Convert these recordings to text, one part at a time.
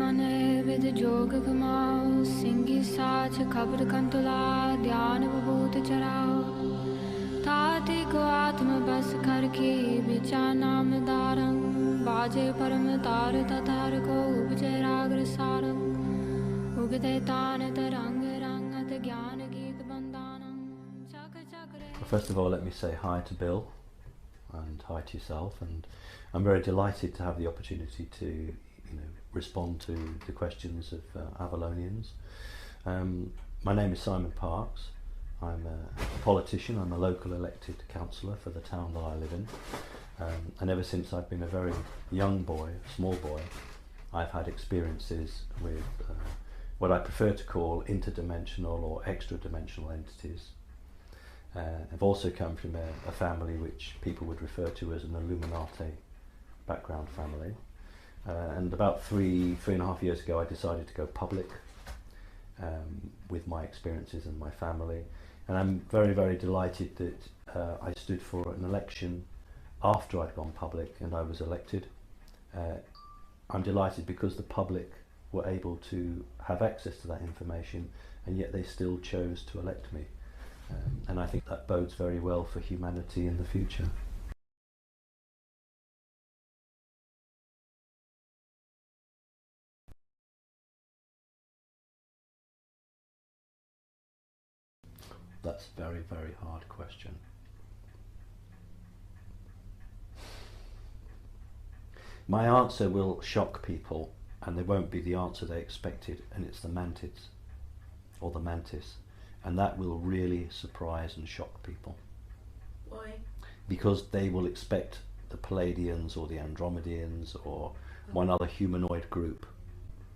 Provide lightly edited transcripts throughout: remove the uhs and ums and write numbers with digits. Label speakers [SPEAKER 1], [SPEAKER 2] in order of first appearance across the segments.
[SPEAKER 1] जाने विद जोग कमाओ सिंगी साच खबर कंतुला ध्यान बबूत चराओ ताति को आत्म बस करके बिचा नाम दारंग बाजे परम तार ततार को उपजे राग सारंग उगते तान तरंग रंगत ज्ञान गीत बंदानंग चक चक्रे.
[SPEAKER 2] First of all, let me say hi to Bill and hi to yourself, and I'm very delighted to have the opportunity to respond to the questions of Avalonians. My name is Simon Parks. I'm a politician. I'm a local elected councillor for the town that I live in, and ever since I've been a very young boy, small boy, I've had experiences with what I prefer to call interdimensional or extra-dimensional entities. I've also come from a family which people would refer to as an Illuminati background family. And about three and a half years ago I decided to go public with my experiences and my family. And I'm very, very delighted that I stood for an election after I'd gone public and I was elected. I'm delighted because the public were able to have access to that information, and yet they still chose to elect me. And I think that bodes very well for humanity in the future. That's a very, very hard question. My answer will shock people, and they won't be the answer they expected, and it's the mantids, or the mantis. And that will really surprise and shock people.
[SPEAKER 3] Why?
[SPEAKER 2] Because they will expect the Palladians or the Andromedians or one other humanoid group.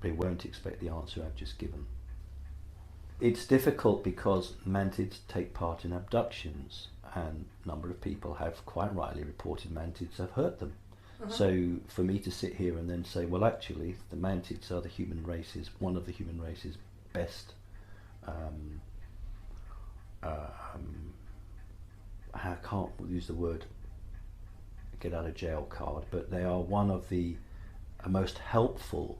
[SPEAKER 2] They won't expect the answer I've just given. It's difficult because mantids take part in abductions, and a number of people have quite rightly reported mantids have hurt them. So for me to sit here and then say, well, actually the mantids are the human race's, one of the human race's best I can't use the word get out of jail card, but they are one of the most helpful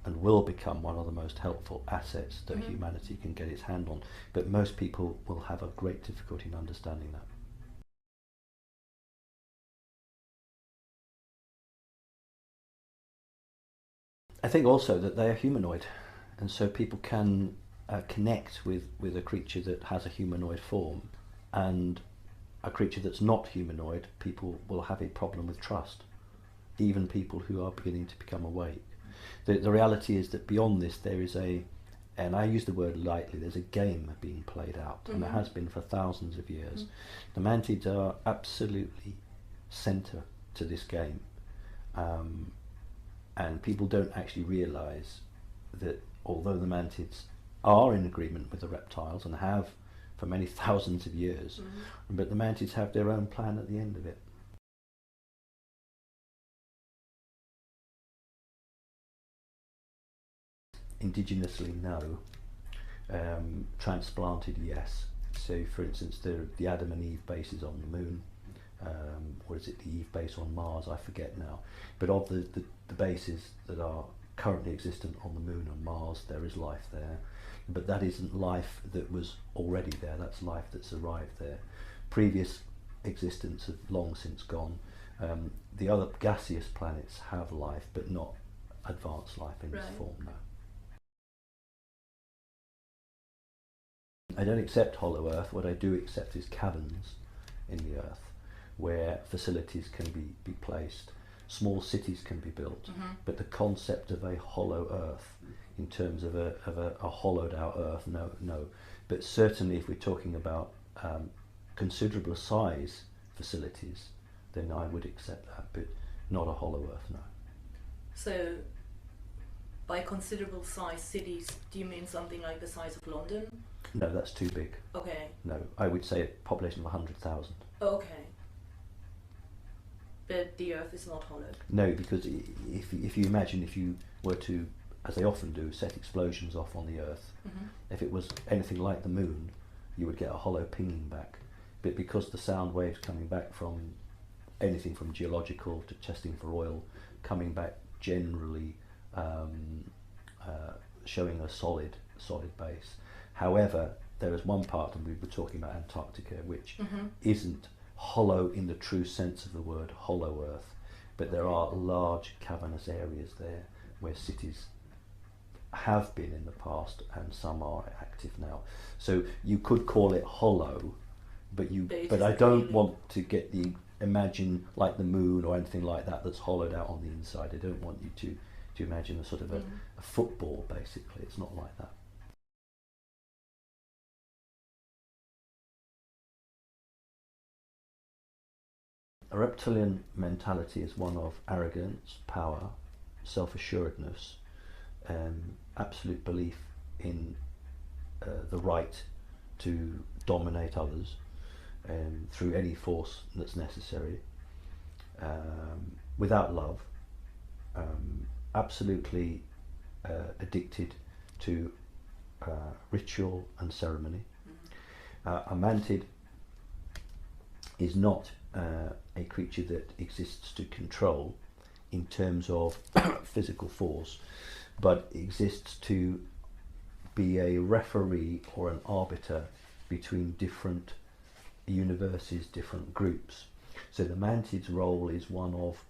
[SPEAKER 2] and will become one of the most helpful assets that humanity can get its hand on. But most people will have a great difficulty in understanding that. I think also that they are humanoid, and so people can connect with a creature that has a humanoid form, and a creature that's not humanoid, people will have a problem with trust, even people who are beginning to become awake. The reality is that beyond this there is and I use the word lightly, there's a game being played out, and it has been for thousands of years. The mantids are absolutely centre to this game, and people don't actually realise that although the mantids are in agreement with the reptiles and have for many thousands of years, but the mantids have their own plan at the end of it. Indigenously, no. Transplanted, yes. So for instance, the Adam and Eve base is on the moon, or is it the Eve base on Mars, I forget now. But of the bases that are currently existent on the moon and Mars, there is life there. But that isn't life that was already there, that's life that's arrived there. Previous existence have long since gone. The other gaseous planets have life, but not advanced life in this form, no. I don't accept hollow earth. What I do accept is caverns in the earth where facilities can be placed, small cities can be built, but the concept of a hollow earth in terms of a hollowed out earth, no. But certainly if we're talking about considerable size facilities, then I would accept that, but not a hollow earth, no.
[SPEAKER 3] So by considerable size cities, do you mean something like the size of London?
[SPEAKER 2] No, that's too big.
[SPEAKER 3] Okay.
[SPEAKER 2] No, I would say a population of 100,000.
[SPEAKER 3] Okay. But the earth is not hollow?
[SPEAKER 2] No, because if you imagine if you were to, as they often do, set explosions off on the earth, if it was anything like the moon, you would get a hollow pinging back. But because the sound waves coming back from anything from geological to testing for oil, coming back generally showing a solid base. However, there is one part, and we were talking about Antarctica, which isn't hollow in the true sense of the word hollow earth, but there are large cavernous areas there where cities have been in the past and some are active now. So you could call it hollow, but I don't want to get imagine like the moon or anything like that that's hollowed out on the inside. I don't want you to imagine a sort of a football, basically. It's not like that. A reptilian mentality is one of arrogance, power, self-assuredness, absolute belief in the right to dominate others through any force that's necessary, without love, absolutely addicted to ritual and ceremony. A mantid is not a creature that exists to control in terms of physical force, but exists to be a referee or an arbiter between different universes, different groups. So the mantid's role is one of,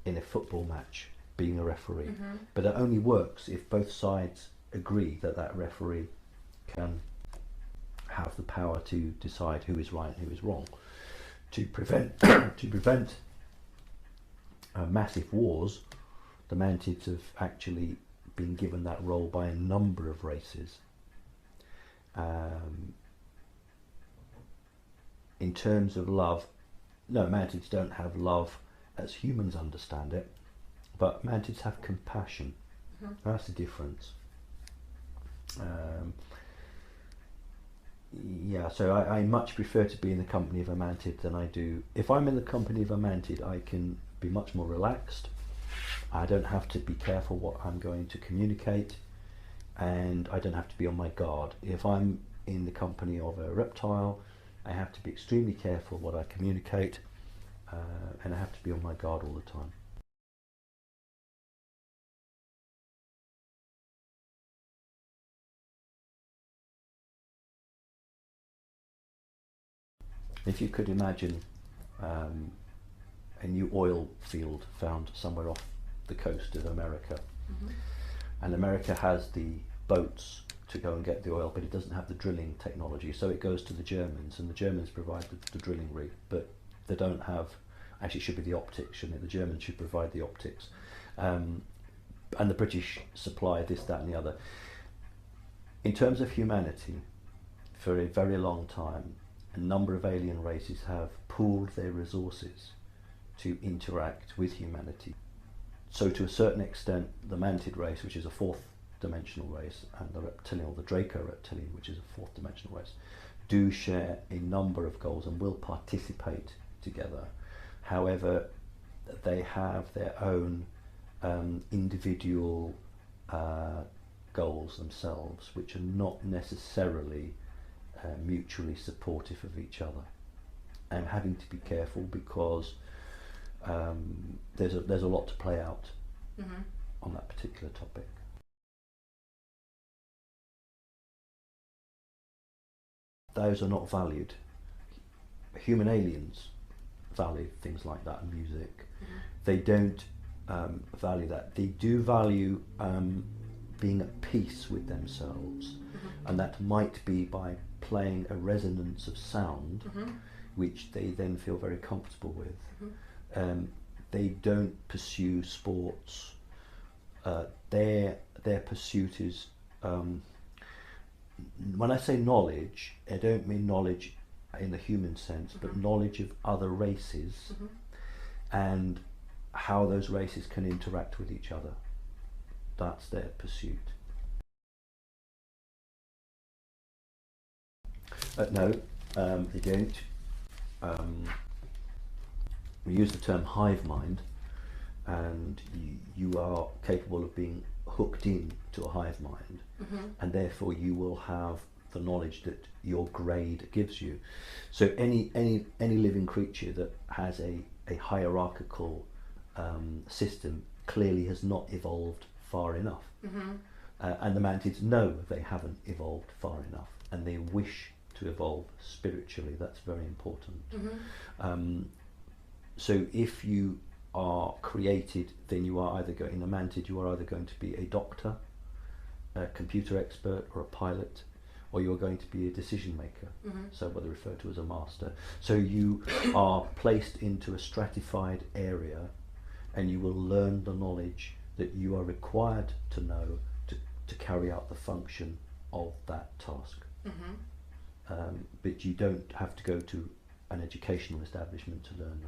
[SPEAKER 2] in a football match, being a referee. But it only works if both sides agree that that referee can have the power to decide who is right and who is wrong. To prevent massive wars, the mantids have actually been given that role by a number of races. In terms of love, no, mantids don't have love as humans understand it, but mantids have compassion. That's the difference. Yeah, so I much prefer to be in the company of a mantid than I do. If I'm in the company of a mantid, I can be much more relaxed. I don't have to be careful what I'm going to communicate, and I don't have to be on my guard. If I'm in the company of a reptile, I have to be extremely careful what I communicate, and I have to be on my guard all the time. If you could imagine a new oil field found somewhere off the coast of America, and America has the boats to go and get the oil, but it doesn't have the drilling technology, so it goes to the Germans, and the Germans provide the drilling rig, but they don't have, actually it should be the optics, shouldn't it? The Germans should provide the optics, and the British supply this, that and the other. In terms of humanity, for a very long time, a number of alien races have pooled their resources to interact with humanity. So to a certain extent, the mantid race, which is a fourth dimensional race, and the reptilian, or the Draco reptilian, which is a fourth dimensional race, do share a number of goals and will participate together. However, they have their own individual goals themselves, which are not necessarily mutually supportive of each other. I'm having to be careful because there's a lot to play out on that particular topic. Those are not valued. Human aliens value things like that in music. They don't value that. They do value being at peace with themselves, and that might be by playing a resonance of sound, which they then feel very comfortable with. They don't pursue sports. Their pursuit is, when I say knowledge, I don't mean knowledge in the human sense, but knowledge of other races and how those races can interact with each other. That's their pursuit. No, they don't. We use the term hive mind, and you are capable of being hooked in to a hive mind, and therefore you will have the knowledge that your grade gives you. So any living creature that has a hierarchical system clearly has not evolved far enough.
[SPEAKER 3] Mm-hmm.
[SPEAKER 2] And the mantids know they haven't evolved far enough, and they wish to evolve spiritually. That's very important.
[SPEAKER 3] Mm-hmm.
[SPEAKER 2] So if you are created, then you are either going, in a mantid, you are either going to be a doctor, a computer expert, or a pilot, or you are going to be a decision maker.
[SPEAKER 3] Mm-hmm.
[SPEAKER 2] So what they refer to as a master. So you are placed into a stratified area, and you will learn the knowledge that you are required to know to carry out the function of that task.
[SPEAKER 3] Mm-hmm.
[SPEAKER 2] But you don't have to go to an educational establishment to learn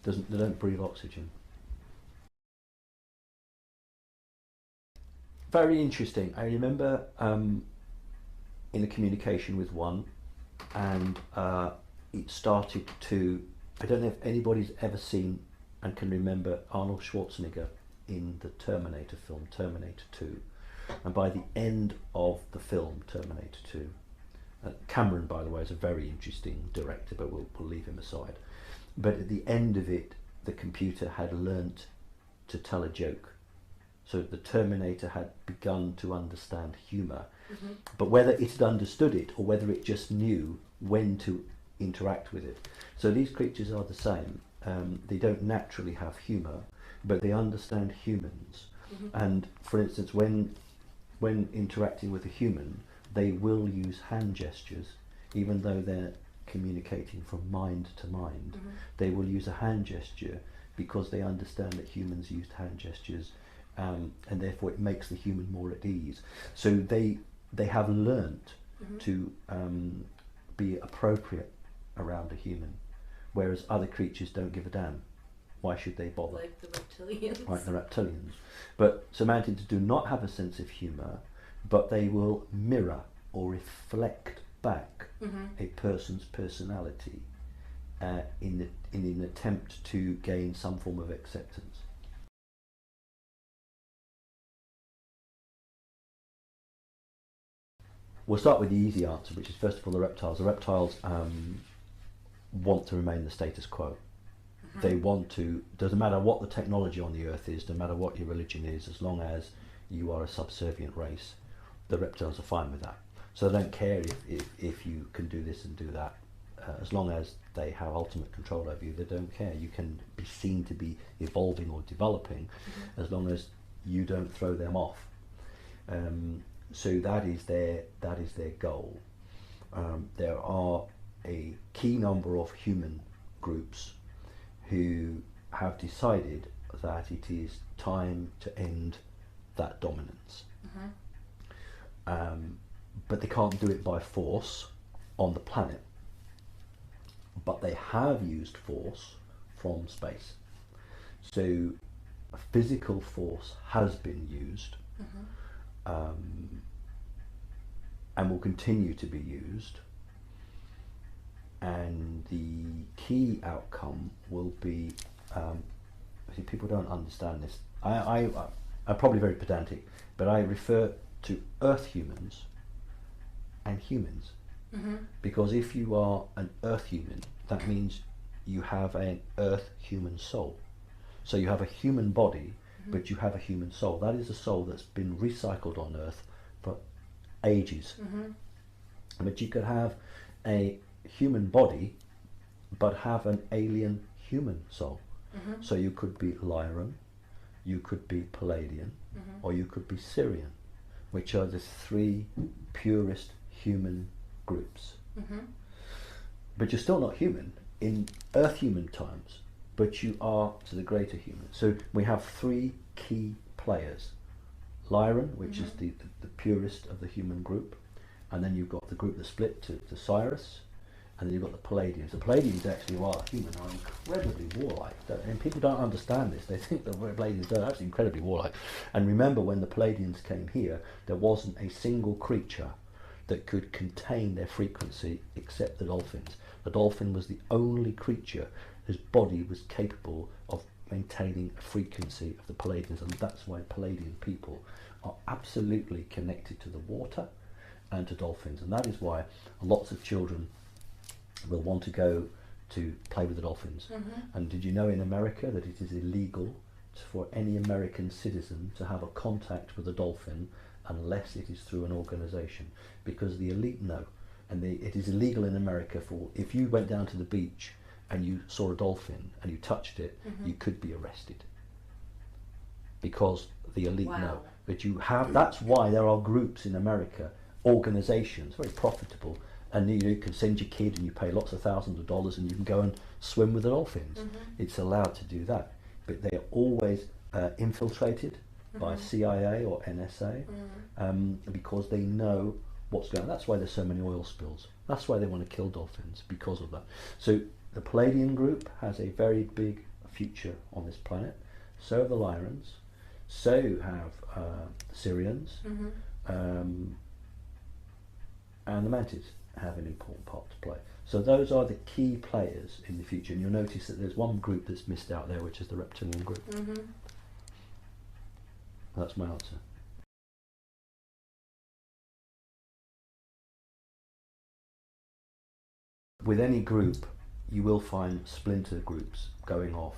[SPEAKER 2] that. They don't breathe oxygen. Very interesting. I remember in a communication with one, and it started to, I don't know if anybody's ever seen and can remember Arnold Schwarzenegger in the Terminator film, Terminator 2. And by the end of the film, Terminator 2, Cameron, by the way, is a very interesting director, but we'll leave him aside. But at the end of it, the computer had learnt to tell a joke. So the Terminator had begun to understand humour.
[SPEAKER 3] Mm-hmm.
[SPEAKER 2] But whether it had understood it or whether it just knew when to interact with it. So these creatures are the same. They don't naturally have humour, but they understand humans.
[SPEAKER 3] Mm-hmm.
[SPEAKER 2] And for instance, when interacting with a human, they will use hand gestures, even though they're communicating from mind to mind.
[SPEAKER 3] Mm-hmm.
[SPEAKER 2] They will use a hand gesture because they understand that humans used hand gestures, and therefore it makes the human more at ease. So they have learnt
[SPEAKER 3] Mm-hmm.
[SPEAKER 2] to be appropriate around a human, whereas other creatures don't give a damn. Why should they bother?
[SPEAKER 3] Like the reptilians.
[SPEAKER 2] Like the reptilians. But so mantids do not have a sense of humour, but they will mirror or reflect back
[SPEAKER 3] Mm-hmm.
[SPEAKER 2] a person's personality in an attempt to gain some form of acceptance. We'll start with the easy answer, which is first of all the reptiles. The reptiles want to remain the status quo.
[SPEAKER 3] Mm-hmm.
[SPEAKER 2] They want to, doesn't matter what the technology on the earth is, no matter what your religion is, as long as you are a subservient race, the reptiles are fine with that. So they don't care if you can do this and do that. As long as they have ultimate control over you, they don't care. You can be seen to be evolving or developing,
[SPEAKER 3] Mm-hmm.
[SPEAKER 2] as long as you don't throw them off. So that is their goal. There are a key number of human groups who have decided that it is time to end that dominance.
[SPEAKER 3] Mm-hmm.
[SPEAKER 2] But they can't do it by force on the planet. But they have used force from space. So a physical force has been used,
[SPEAKER 3] Mm-hmm.
[SPEAKER 2] and will continue to be used. And the key outcome will be, I think people don't understand this. I'm probably very pedantic, but I refer to Earth humans and humans.
[SPEAKER 3] Mm-hmm.
[SPEAKER 2] Because if you are an Earth human, that means you have an Earth human soul. So you have a human body,
[SPEAKER 3] Mm-hmm.
[SPEAKER 2] but you have a human soul. That is a soul that's been recycled on Earth for ages.
[SPEAKER 3] Mm-hmm.
[SPEAKER 2] But you could have a human body, but have an alien human soul.
[SPEAKER 3] Mm-hmm.
[SPEAKER 2] So you could be Lyran, you could be Palladian,
[SPEAKER 3] Mm-hmm.
[SPEAKER 2] or you could be Syrian, which are the three purest human groups.
[SPEAKER 3] Mm-hmm.
[SPEAKER 2] But you're still not human in Earth human times, but you are to the greater human. So we have three key players. Lyran, which is
[SPEAKER 3] Mm-hmm.
[SPEAKER 2] the purest of the human group, and then you've got the group that split to Cyrus, and then you've got the Palladians. The Palladians actually, while human, are incredibly warlike. And people don't understand this. They think the Palladians are actually incredibly warlike. And remember, when the Palladians came here, there wasn't a single creature that could contain their frequency except the dolphins. The dolphin was the only creature whose body was capable of maintaining a frequency of the Palladians, and that's why Palladian people are absolutely connected to the water and to dolphins. And that is why lots of children will want to go to play with the dolphins.
[SPEAKER 3] Mm-hmm.
[SPEAKER 2] And did you know in America that it is illegal for any American citizen to have a contact with a dolphin unless it is through an organisation? Because the elite know, and it is illegal in America for, if you went down to the beach and you saw a dolphin and you touched it,
[SPEAKER 3] Mm-hmm.
[SPEAKER 2] you could be arrested. Because the elite
[SPEAKER 3] Wow.
[SPEAKER 2] know. But you have, that's why there are groups in America, organisations, very profitable, and you can send your kid and you pay lots of thousands of dollars and you can go and swim with the dolphins.
[SPEAKER 3] Mm-hmm.
[SPEAKER 2] It's allowed to do that. But they are always infiltrated by
[SPEAKER 3] Mhm.
[SPEAKER 2] CIA or NSA
[SPEAKER 3] Mm.
[SPEAKER 2] because they know what's going on. That's why there's so many oil spills. That's why they want to kill dolphins, because of that. So the Palladian group has a very big future on this planet. So have the Lyrans. So have Syrians.
[SPEAKER 3] Mm-hmm.
[SPEAKER 2] And the Mantis have an important part to play. So those are the key players in the future. And you'll notice that there's one group that's missed out there, which is the reptilian group.
[SPEAKER 3] Mm-hmm.
[SPEAKER 2] That's my answer. With any group, you will find splinter groups going off,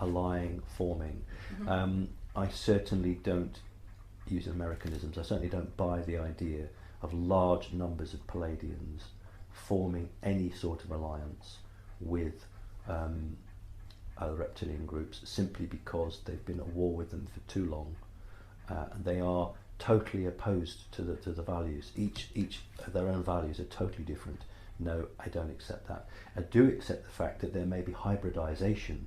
[SPEAKER 2] allying, forming.
[SPEAKER 3] Mm-hmm.
[SPEAKER 2] I certainly don't use Americanisms. I certainly don't buy the idea of large numbers of Palladians forming any sort of alliance with other reptilian groups simply because they've been at war with them for too long. And they are totally opposed to the values. Each of their own values are totally different. No, I don't accept that. I do accept the fact that there may be hybridization,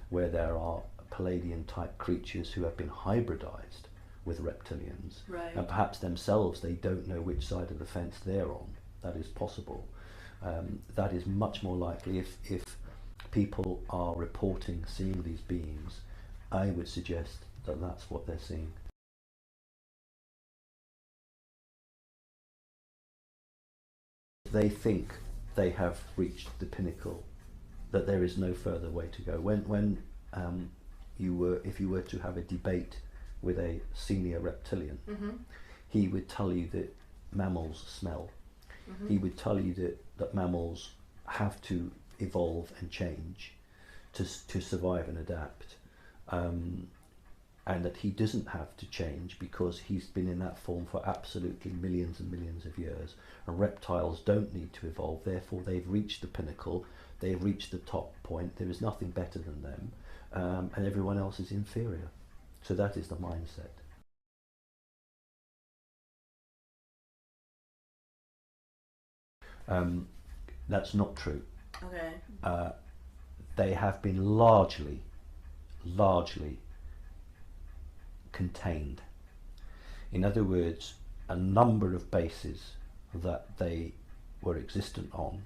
[SPEAKER 2] where there are Palladian type creatures who have been hybridized with reptilians,
[SPEAKER 3] Right.
[SPEAKER 2] and perhaps themselves they don't know which side of the fence they're on. That is possible. That is much more likely if people are reporting seeing these beings. I would suggest that that's what they're seeing. They think they have reached the pinnacle, that there is no further way to go. If you were to have a debate with a senior reptilian,
[SPEAKER 3] Mm-hmm.
[SPEAKER 2] he would tell you that mammals smell.
[SPEAKER 3] Mm-hmm.
[SPEAKER 2] He would tell you that mammals have to evolve and change to survive and adapt, and that he doesn't have to change because he's been in that form for absolutely millions and millions of years. And reptiles don't need to evolve, therefore they've reached the pinnacle, they've reached the top point, there is nothing better than them, and everyone else is inferior. So that is the mindset. That's not true.
[SPEAKER 3] Okay.
[SPEAKER 2] They have been largely contained. In other words, a number of bases that they were existent on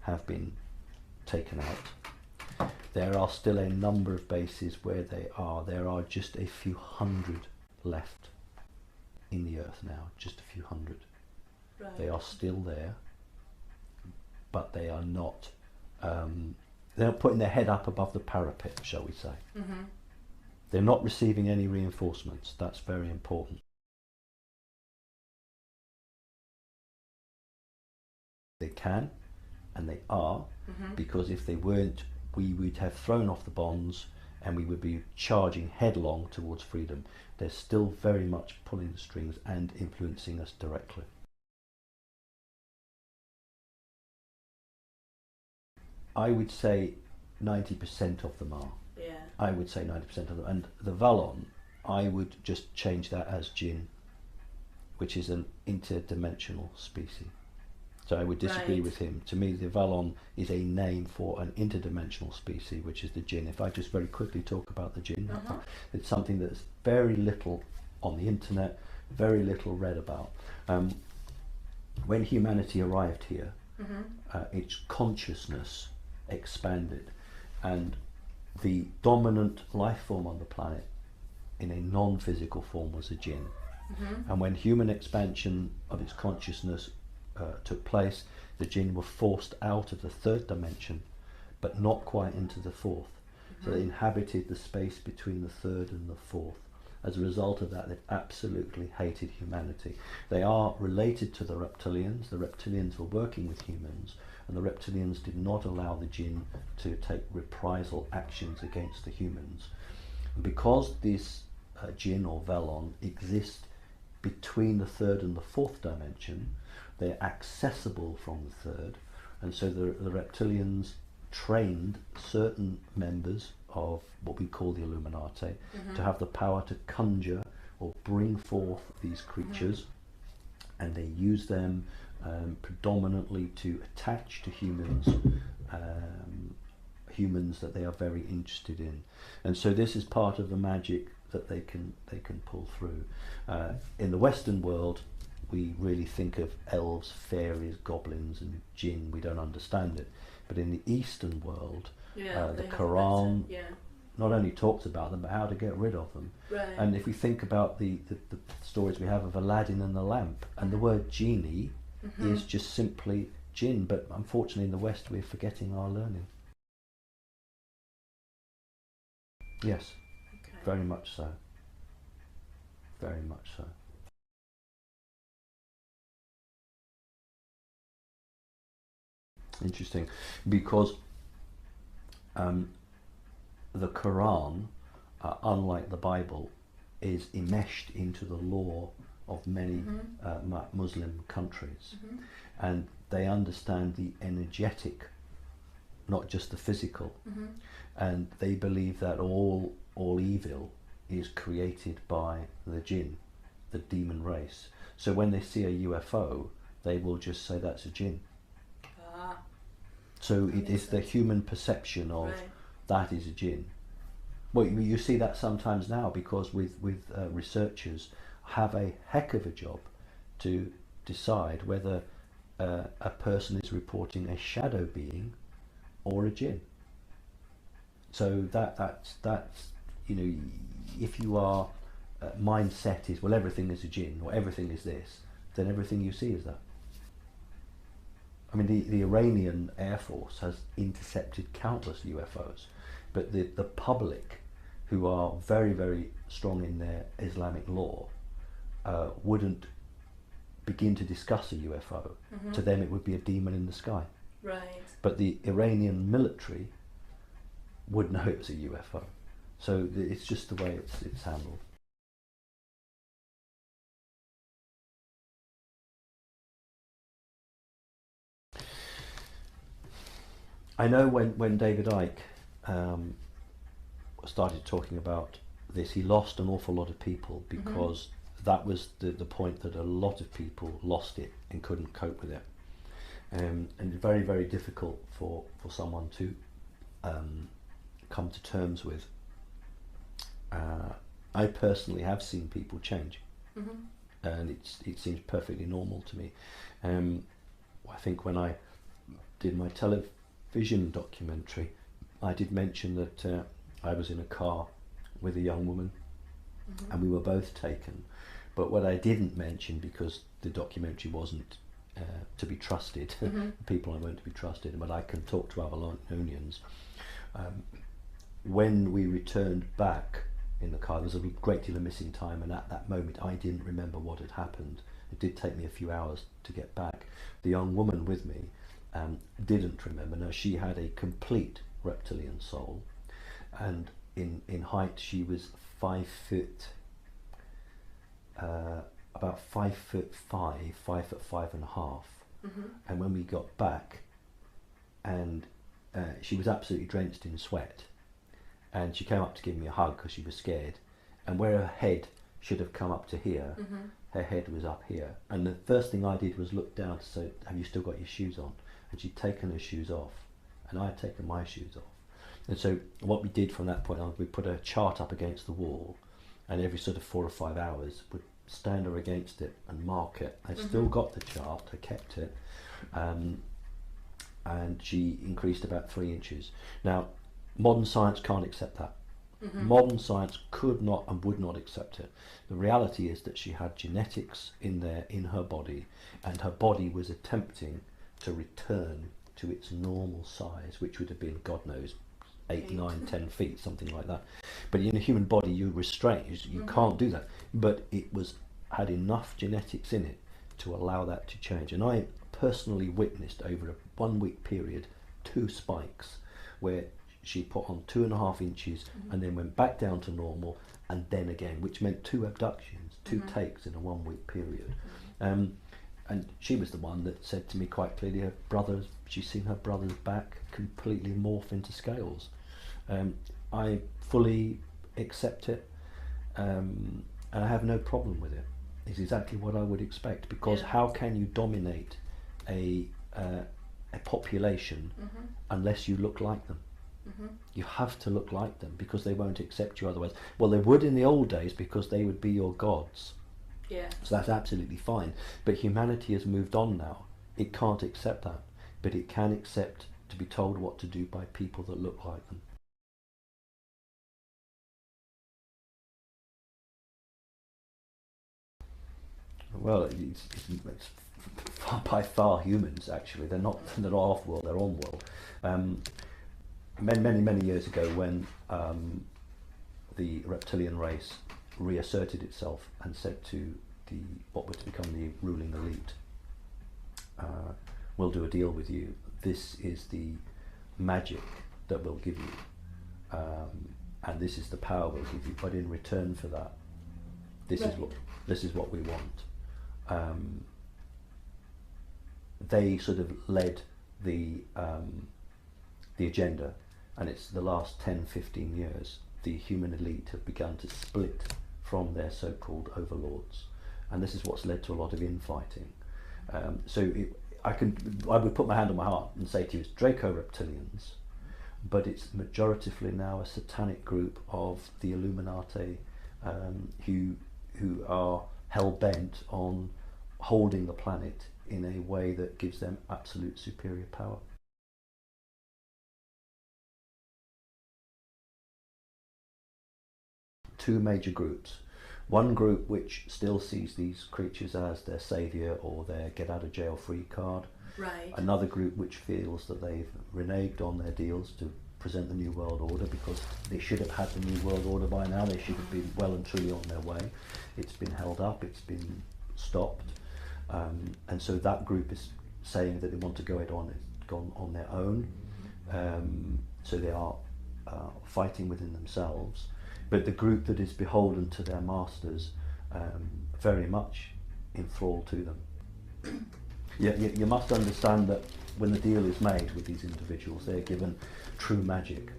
[SPEAKER 2] have been taken out. There are still a number of bases where there are just a few hundred left in the earth now, just a few hundred.
[SPEAKER 3] Right.
[SPEAKER 2] They are still there, but they are not, they're not putting their head up above the parapet, shall we say.
[SPEAKER 3] Mm-hmm.
[SPEAKER 2] They're not receiving any reinforcements. That's very important. They can, and they are,
[SPEAKER 3] Mm-hmm.
[SPEAKER 2] because if they weren't, we would have thrown off the bonds and we would be charging headlong towards freedom. They're still very much pulling the strings and influencing us directly. I would say 90% of them are.
[SPEAKER 3] Yeah.
[SPEAKER 2] I would say 90% of them. And the Avalon, I would just change that as Jinn, which is an interdimensional species. So I would disagree
[SPEAKER 3] Right.
[SPEAKER 2] with him. To me, the Avalon is a name for an interdimensional species, which is the Jinn. If I just very quickly talk about the Jinn,
[SPEAKER 3] Uh-huh.
[SPEAKER 2] it's something that's very little on the internet, very little read about. When humanity arrived here,
[SPEAKER 3] Mm-hmm.
[SPEAKER 2] its consciousness expanded, and the dominant life form on the planet in a non-physical form was a Jinn.
[SPEAKER 3] Mm-hmm.
[SPEAKER 2] And when human expansion of its consciousness took place, the Jinn were forced out of the third dimension, but not quite into the fourth. So they inhabited the space between the third and the fourth. As a result of that, they've absolutely hated humanity. They are related to the reptilians. The reptilians were working with humans, and the reptilians did not allow the jinn to take reprisal actions against the humans. And because this jinn or Avalon exist between the third and the fourth dimension, they're accessible from the third, and so the reptilians trained certain members of what we call the Illuminati to have the power to conjure or bring forth these creatures, and they use them predominantly to attach to humans, humans that they are very interested in. And so this is part of the magic that they can pull through. In the Western world, we really think of elves, fairies, goblins and jinn. We don't understand it. But in the Eastern world, the Quran not only talks about them, but how to get rid of them.
[SPEAKER 3] Right.
[SPEAKER 2] And if we think about the stories we have of Aladdin and the lamp, and the word genie is just simply jinn, but unfortunately in the West we're forgetting our learning. Yes,
[SPEAKER 3] Okay.
[SPEAKER 2] very much so. Very much so. Interesting, because the Quran, unlike the Bible, is enmeshed into the law of many Muslim countries, and they understand the energetic, not just the physical, and they believe that all evil is created by the jinn, the demon race. So when they see a UFO, they will just say that's a jinn. So it is the human perception of that is a jinn. Well, you see that sometimes now, because with researchers have a heck of a job to decide whether a person is reporting a shadow being or a jinn. So that's you know, if you are mindset is, well, everything is a jinn or everything is this, then everything you see is that. I mean, the Iranian Air Force has intercepted countless UFOs, but the public, who are very, very strong in their Islamic law, wouldn't begin to discuss a UFO. To them it would be a demon in the sky.
[SPEAKER 3] Right.
[SPEAKER 2] But the Iranian military would know it was a UFO. So it's just the way it's handled. I know when David Icke started talking about this, he lost an awful lot of people, because that was the point that a lot of people lost it and couldn't cope with it. And very, very difficult for someone to come to terms with. I personally have seen people change, and it seems perfectly normal to me. I think when I did my television documentary, I did mention that I was in a car with a young woman, and we were both taken. But what I didn't mention, because the documentary wasn't to be trusted, people weren't to be trusted, but I can talk to Avalonians. When we returned back in the car, there was a great deal of missing time, and at that moment I didn't remember what had happened. It did take me a few hours to get back. The young woman with me didn't remember. Now, she had a complete reptilian soul, and in height she was 5 foot, about 5'5", 5'5.5". And when we got back, and she was absolutely drenched in sweat, and she came up to give me a hug because she was scared, and where her head should have come up to here, her head was up here. And the first thing I did was look down to say, have you still got your shoes on? And she'd taken her shoes off, and I had taken my shoes off. And so what we did from that point on, we put a chart up against the wall, and every sort of 4 or 5 hours would stand her against it and mark it. I still got the chart, I kept it, and she increased about 3 inches. Now, modern science can't accept that. Modern science could not and would not accept it. The reality is that she had genetics in there, in her body, and her body was attempting to return to its normal size, which would have been, God knows, 8, 9, 10 feet, something like that. But in a human body, you restrain, you can't do that. But it had enough genetics in it to allow that to change. And I personally witnessed over a 1 week period 2 spikes where she put on 2.5 inches and then went back down to normal and then again, which meant 2 abductions, 2 takes in a 1 week period. And she was the one that said to me quite clearly her brothers, she's seen her brother's back completely morph into scales. I fully accept it, and I have no problem with it. It's exactly what I would expect, because how can you dominate a population unless you look like them? You have to look like them, because they won't accept you otherwise. Well, they would in the old days, because they would be your gods.
[SPEAKER 3] Yeah.
[SPEAKER 2] So that's absolutely fine. But humanity has moved on now. It can't accept that, but it can accept to be told what to do by people that look like them. Well, it's by far humans, actually. They're not off-world, they're on-world. Many years ago, when the reptilian race reasserted itself and said to what were to become the ruling elite, we'll do a deal with you. This is the magic that we'll give you, and this is the power we'll give you. But in return for that, this is what we want. They sort of led the agenda, and it's the last 10-15 years the human elite have begun to split from their so-called overlords, and this is what's led to a lot of infighting. I would put my hand on my heart and say to you, it's Draco reptilians, but it's majoritively now a satanic group of the Illuminati, who are hell-bent on holding the planet in a way that gives them absolute superior power. Two major groups. One group which still sees these creatures as their saviour or their get-out-of-jail-free card.
[SPEAKER 3] Right.
[SPEAKER 2] Another group which feels that they've reneged on their deals to present the New World Order, because they should have had the New World Order by now. They should have been well and truly on their way. It's been held up, it's been stopped, and so that group is saying that they want to go on their own. So they are fighting within themselves. But the group that is beholden to their masters, very much enthralled to them. You must understand that when the deal is made with these individuals, they're given true magic.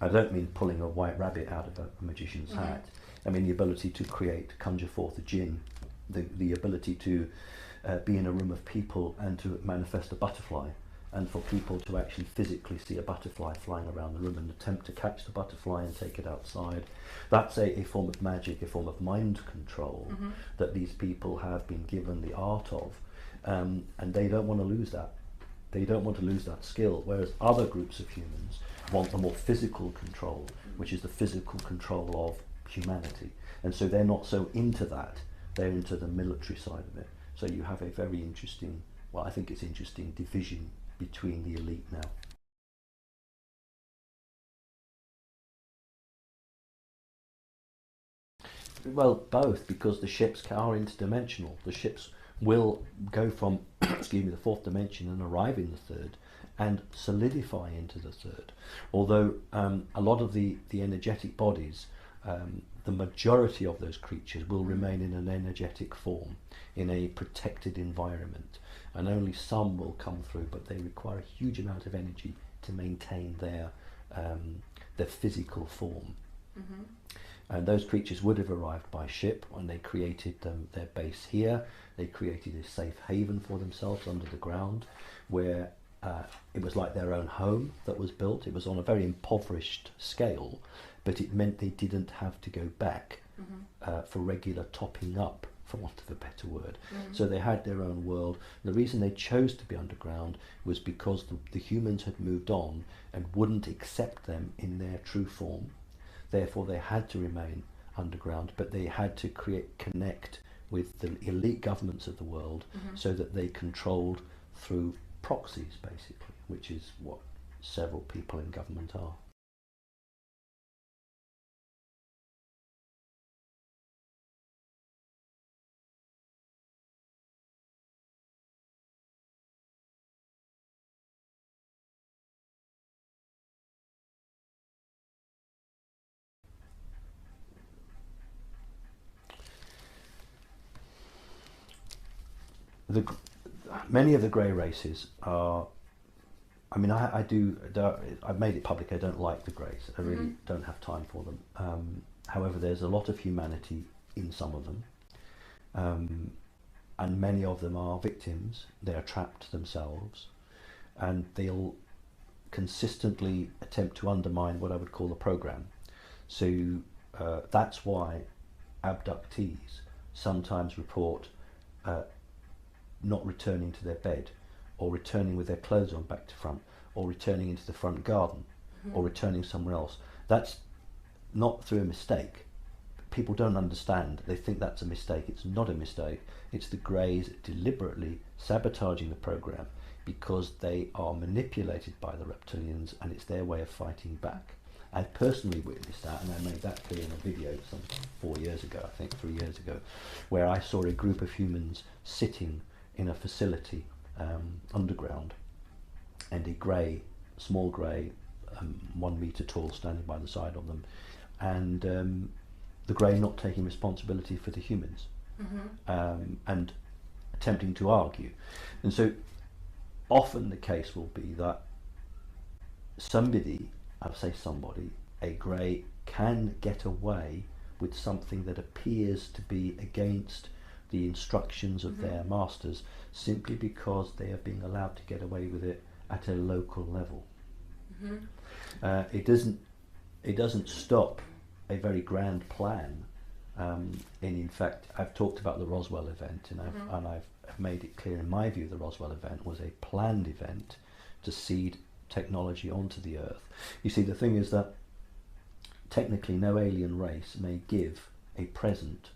[SPEAKER 2] I don't mean pulling a white rabbit out of a magician's hat. I mean the ability to conjure forth a jinn, the ability to be in a room of people and to manifest a butterfly, and for people to actually physically see a butterfly flying around the room and attempt to catch the butterfly and take it outside. That's a form of magic, a form of mind control that these people have been given the art of, and they don't want to lose that. They don't want to lose that skill, whereas other groups of humans want the more physical control, which is the physical control of humanity. And so they're not so into that, they're into the military side of it. So you have a very interesting, well, I think it's interesting, division between the elite now. Well, both, because the ships are interdimensional. The ships will go from excuse me, the 4th dimension and arrive in the 3rd and solidify into the 3rd. Although a lot of the energetic bodies, the majority of those creatures will remain in an energetic form, in a protected environment, and only some will come through, but they require a huge amount of energy to maintain their physical form. And those creatures would have arrived by ship when they created their base here. They created a safe haven for themselves under the ground, where it was like their own home that was built. It was on a very impoverished scale, but it meant they didn't have to go back for regular topping up, for want of a better word. So they had their own world. The reason they chose to be underground was because the humans had moved on and wouldn't accept them in their true form. Therefore they had to remain underground, but they had to connect with the elite governments of the world, so that they controlled through proxies, basically, which is what several people in government are. many of the grey races are. I mean, I've made it public. I don't like the greys. I really don't have time for them. However, there's a lot of humanity in some of them, and many of them are victims. They are trapped themselves, and they'll consistently attempt to undermine what I would call the program. So that's why abductees sometimes report not returning to their bed, or returning with their clothes on back to front, or returning into the front garden, or returning somewhere else. That's not through a mistake. People don't understand. They think that's a mistake. It's not a mistake. It's the Greys deliberately sabotaging the program because they are manipulated by the reptilians, and it's their way of fighting back. I personally witnessed that, and I made that clear in a video some 4 years ago, I think 3 years ago, where I saw a group of humans sitting in a facility underground, and a grey, small grey, 1 metre tall, standing by the side of them, and the grey not taking responsibility for the humans, and attempting to argue. And so often the case will be that somebody, I'll say somebody, a grey, can get away with something that appears to be against the instructions of their masters, simply because they are being allowed to get away with it at a local level. It doesn't stop a very grand plan. And in fact, I've talked about the Roswell event, and I've made it clear, in my view, the Roswell event was a planned event to seed technology onto the Earth. You see, the thing is that technically no alien race may give a present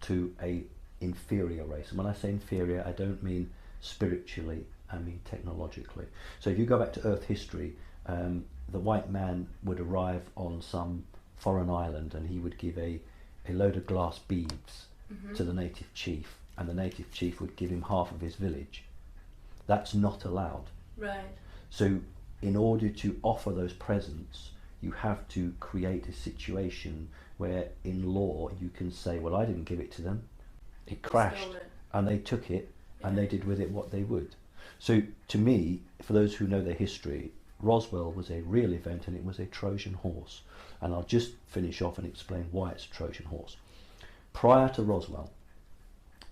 [SPEAKER 2] to a inferior race. And when I say inferior, I don't mean spiritually, I mean technologically. So if you go back to Earth history, the white man would arrive on some foreign island, and he would give a load of glass beads to the native chief, and the native chief would give him half of his village. That's not allowed.
[SPEAKER 3] Right.
[SPEAKER 2] So in order to offer those presents, you have to create a situation where in law you can say, well, I didn't give it to them, it crashed, and they took it, and they did with it what they would. So to me, for those who know their history, Roswell was a real event, and it was a Trojan horse. And I'll just finish off and explain why it's a Trojan horse. Prior to Roswell,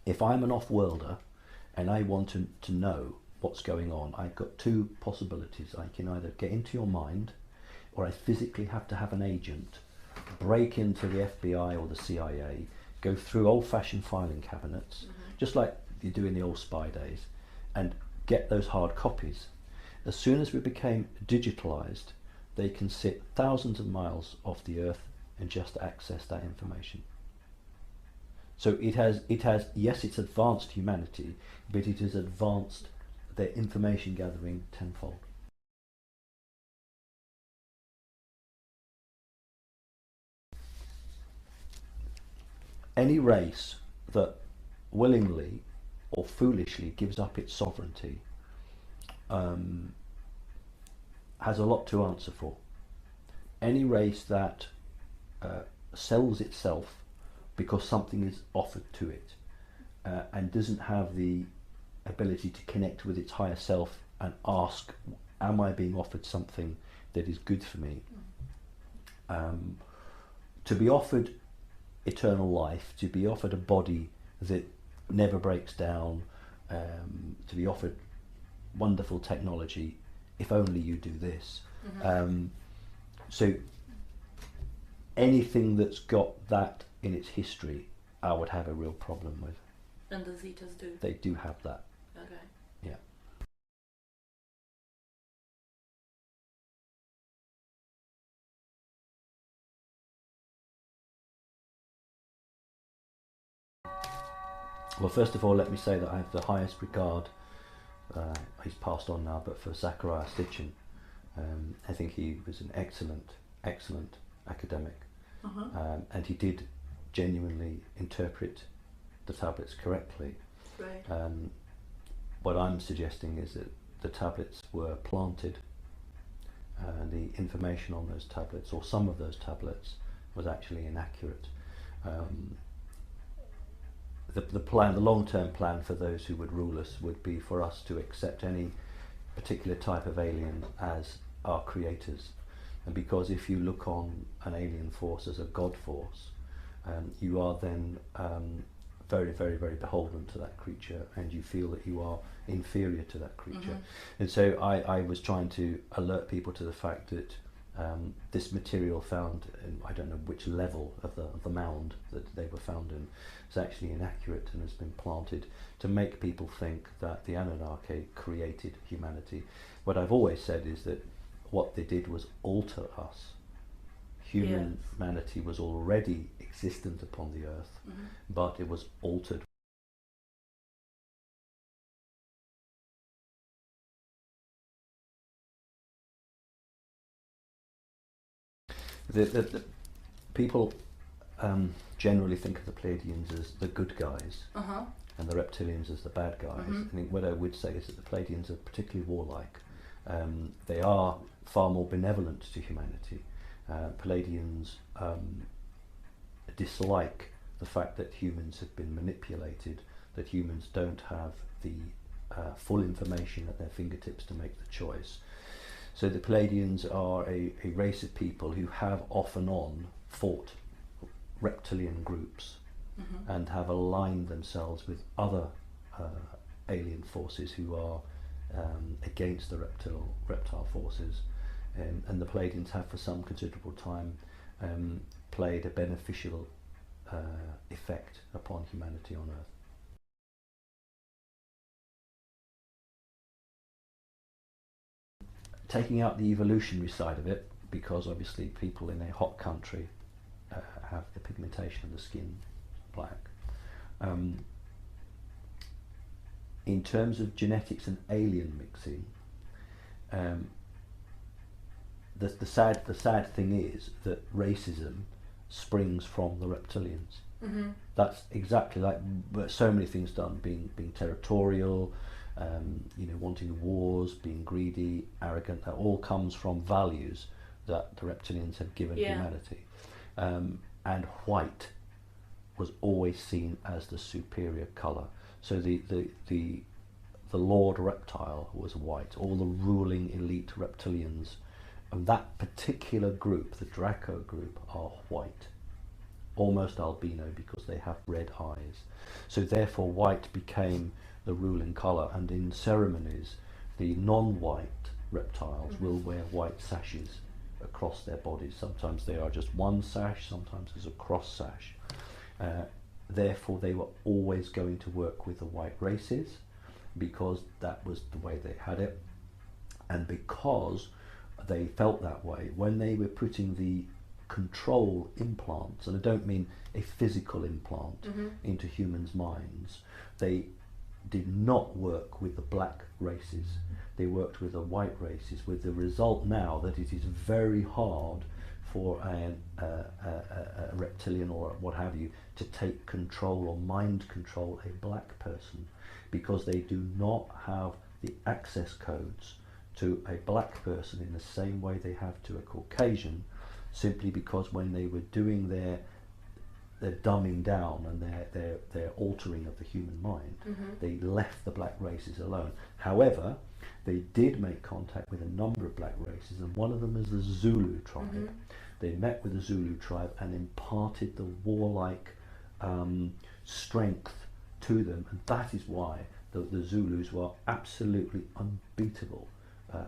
[SPEAKER 2] if I'm an off-worlder and I want to know what's going on, I've got two possibilities. I can either get into your mind, or I physically have to have an agent break into the FBI or the CIA, go through old-fashioned filing cabinets, just like you do in the old spy days, and get those hard copies. As soon as we became digitalized, they can sit thousands of miles off the Earth and just access that information. So it has, yes, it's advanced humanity, but it has advanced their information gathering tenfold. Any race that willingly or foolishly gives up its sovereignty has a lot to answer for. Any race that sells itself because something is offered to it and doesn't have the ability to connect with its higher self and ask, am I being offered something that is good for me? To be offered eternal life, to be offered a body that never breaks down, to be offered wonderful technology, if only you do this. So anything that's got that in its history, I would have a real problem with.
[SPEAKER 3] And the Zetas do?
[SPEAKER 2] They do have that.
[SPEAKER 3] Okay.
[SPEAKER 2] Yeah. Well, first of all, let me say that I have the highest regard, he's passed on now, but for Zachariah Sitchin. I think he was an excellent academic, and he did genuinely interpret the tablets correctly.
[SPEAKER 3] Right.
[SPEAKER 2] What I'm suggesting is that the tablets were planted, and the information on those tablets, or some of those tablets, was actually inaccurate. the long-term plan for those who would rule us would be for us to accept any particular type of alien as our creators. And because if you look on an alien force as a God force, you are then very, very, very beholden to that creature, and you feel that you are inferior to that creature. And so I was trying to alert people to the fact that this material found in, I don't know which level of the mound that they were found in, is actually inaccurate and has been planted to make people think that the Anunnaki created humanity. What I've always said is that what they did was alter us. Humanity was already existent upon the earth, but it was altered. The people generally think of the Pleiadians as the good guys, and the reptilians as the bad guys. I think what I would say is that the Pleiadians are particularly warlike. They are far more benevolent to humanity. Pleiadians dislike the fact that humans have been manipulated, that humans don't have the full information at their fingertips to make the choice. So the Pleiadians are a race of people who have off and on fought reptilian groups and have aligned themselves with other alien forces who are against the reptile forces. And the Pleiadians have for some considerable time played a beneficial effect upon humanity on Earth. Taking out the evolutionary side of it, because obviously people in a hot country have the pigmentation of the skin black. In terms of genetics and alien mixing, the sad thing is that racism springs from the reptilians. That's exactly like so many things done, being territorial, wanting wars, being greedy, arrogant. That all comes from values that the reptilians have given humanity. And white was always seen as the superior colour. So the Lord Reptile was white. All the ruling elite reptilians of that particular group, the Draco group, are white, almost albino, because they have red eyes. So therefore white became the ruling colour, and in ceremonies the non-white reptiles will wear white sashes across their bodies. Sometimes they are just one sash, sometimes there's a cross sash. Therefore they were always going to work with the white races, because that was the way they had it, and because they felt that way, when they were putting the control implants, and I don't mean a physical implant, into humans' minds, they did not work with the black races, they worked with the white races, with the result now that it is very hard for a reptilian or what have you to take control or mind control a black person, because they do not have the access codes to a black person in the same way they have to a Caucasian, simply because when they were doing their dumbing down and their altering of the human mind, they left the black races alone. However, they did make contact with a number of black races, and one of them is the Zulu tribe. They met with the Zulu tribe and imparted the warlike strength to them, and that is why the Zulus were absolutely unbeatable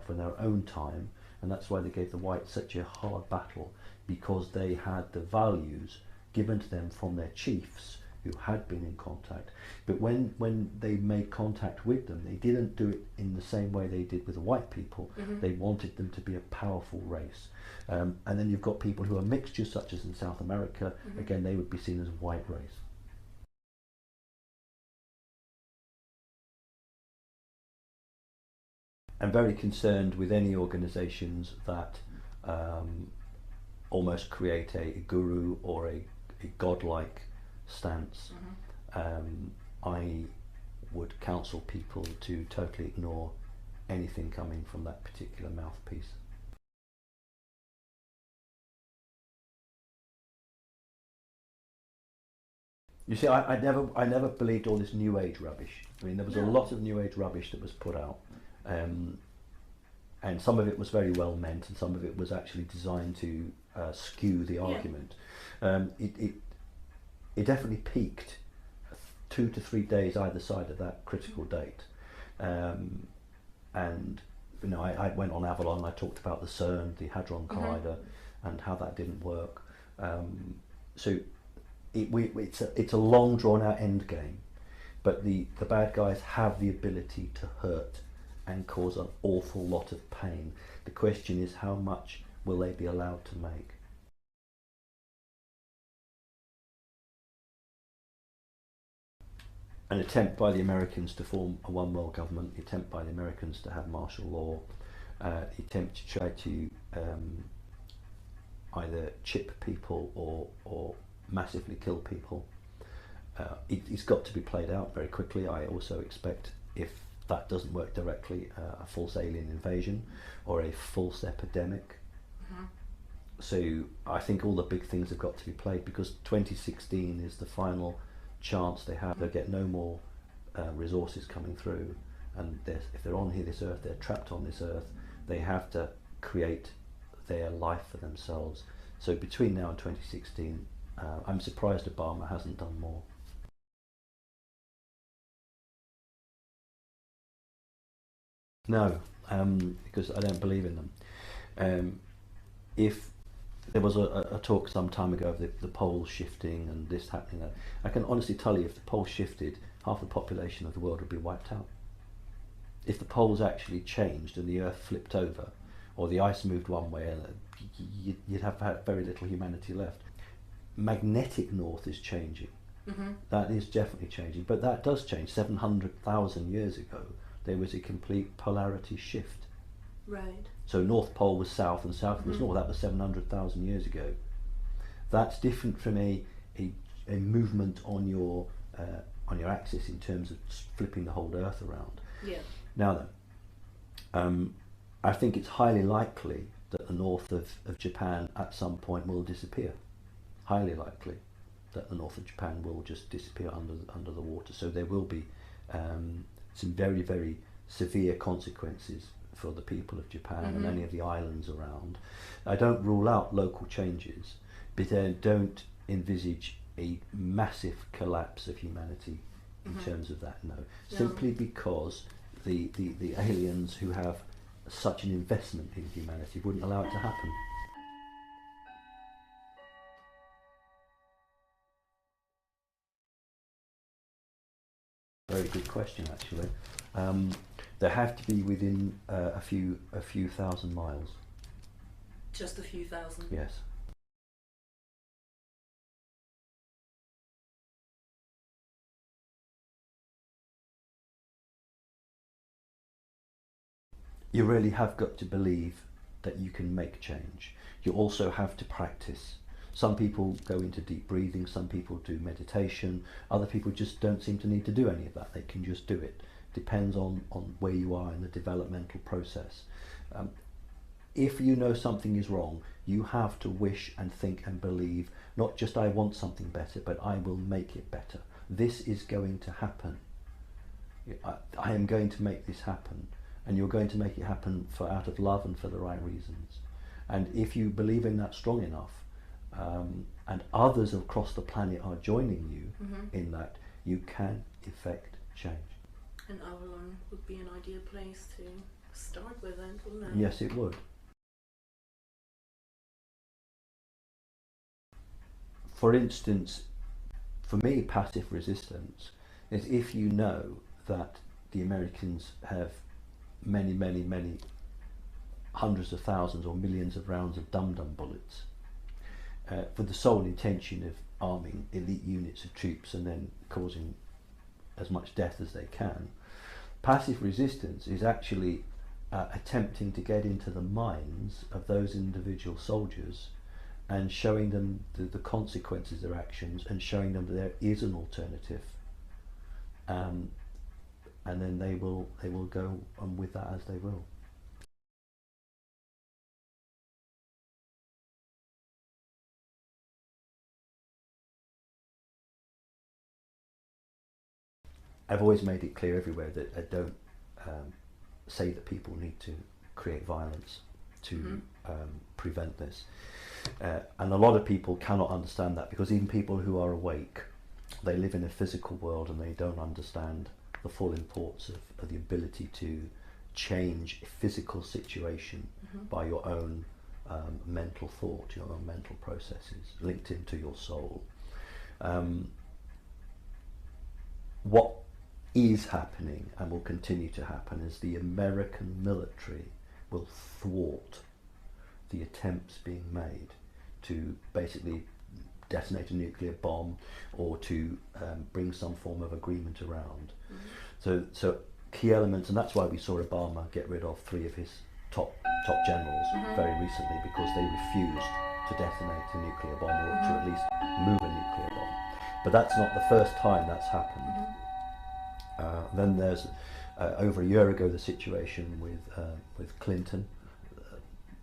[SPEAKER 2] for their own time, and that's why they gave the whites such a hard battle, because they had the values given to them from their chiefs who had been in contact. But when they made contact with them, they didn't do it in the same way they did with the white people. They wanted them to be a powerful race. And then you've got people who are mixtures, such as in South America. Again, they would be seen as white race. I'm very concerned with any organisations that almost create a guru or a godlike stance. I would counsel people to totally ignore anything coming from that particular mouthpiece. You see, I never believed all this New Age rubbish. I mean, there was a lot of New Age rubbish that was put out, and some of it was very well meant, and some of it was actually designed to skew the argument. It definitely peaked 2 to 3 days either side of that critical date, and you know, I went on Avalon. I talked about the CERN, the Hadron Collider, and how that didn't work. So it's a long drawn out end game, but the bad guys have the ability to hurt and cause an awful lot of pain. The question is, how much will they be allowed to make? An attempt by the Americans to form a one world government, the attempt by the Americans to have martial law, the attempt to try to either chip people or massively kill people. It's got to be played out very quickly. I also expect, if that doesn't work directly, a false alien invasion or a false epidemic. So I think all the big things have got to be played, because 2016 is the final chance they have. They'll get no more resources coming through, and if they're on this earth, they're trapped on this earth. They have to create their life for themselves. So between now and 2016, I'm surprised Obama hasn't done more. No, because I don't believe in them. If there was a talk some time ago of the poles shifting and this happening, I can honestly tell you, if the poles shifted, half the population of the world would be wiped out. If the poles actually changed and the earth flipped over, or the ice moved one way, you'd have very little humanity left. Magnetic north is changing. That is definitely changing, but that does change. 700,000 years ago, there was a complete polarity shift.
[SPEAKER 3] Right.
[SPEAKER 2] So North Pole was south and south was north. That was 700,000 years ago. That's different from a movement on your axis in terms of flipping the whole Earth around.
[SPEAKER 3] Yeah.
[SPEAKER 2] Now then, I think it's highly likely that the north of Japan at some point will disappear. Highly likely that the north of Japan will just disappear under the water. So there will be some very, very severe consequences for the people of Japan and many of the islands around. I don't rule out local changes, but I don't envisage a massive collapse of humanity in terms of that, no. Simply because the aliens who have such an investment in humanity wouldn't allow it to happen. Very good question, actually. They have to be within a few thousand miles.
[SPEAKER 3] Just a few thousand?
[SPEAKER 2] Yes. You really have got to believe that you can make change. You also have to practice. Some people go into deep breathing, some people do meditation, other people just don't seem to need to do any of that. They can just do it. Depends on where you are in the developmental process. If you know something is wrong, you have to wish and think and believe, not just I want something better, but I will make it better. This is going to happen. I am going to make this happen, and you're going to make it happen out of love and for the right reasons. And if you believe in that strong enough, and others across the planet are joining you in that, you can effect change.
[SPEAKER 3] And Avalon would be an ideal place to start with, then, wouldn't it?
[SPEAKER 2] Yes, it would. For instance, for me, passive resistance is if you know that the Americans have many, many, many hundreds of thousands or millions of rounds of dum-dum bullets for the sole intention of arming elite units of troops and then causing as much death as they can. Passive resistance is actually attempting to get into the minds of those individual soldiers and showing them the consequences of their actions and showing them that there is an alternative, and then they will go on with that as they will. I've always made it clear everywhere that I don't say that people need to create violence to prevent this. And a lot of people cannot understand that, because even people who are awake, they live in a physical world and they don't understand the full importance of the ability to change a physical situation by your own mental thought, your own mental processes linked into your soul. What is happening and will continue to happen is the American military will thwart the attempts being made to basically detonate a nuclear bomb or to bring some form of agreement around. So key elements, and that's why we saw Obama get rid of 3 of his top generals very recently, because they refused to detonate a nuclear bomb, or to at least move a nuclear bomb. But that's not the first time that's happened. Then there's over a year ago the situation with Clinton,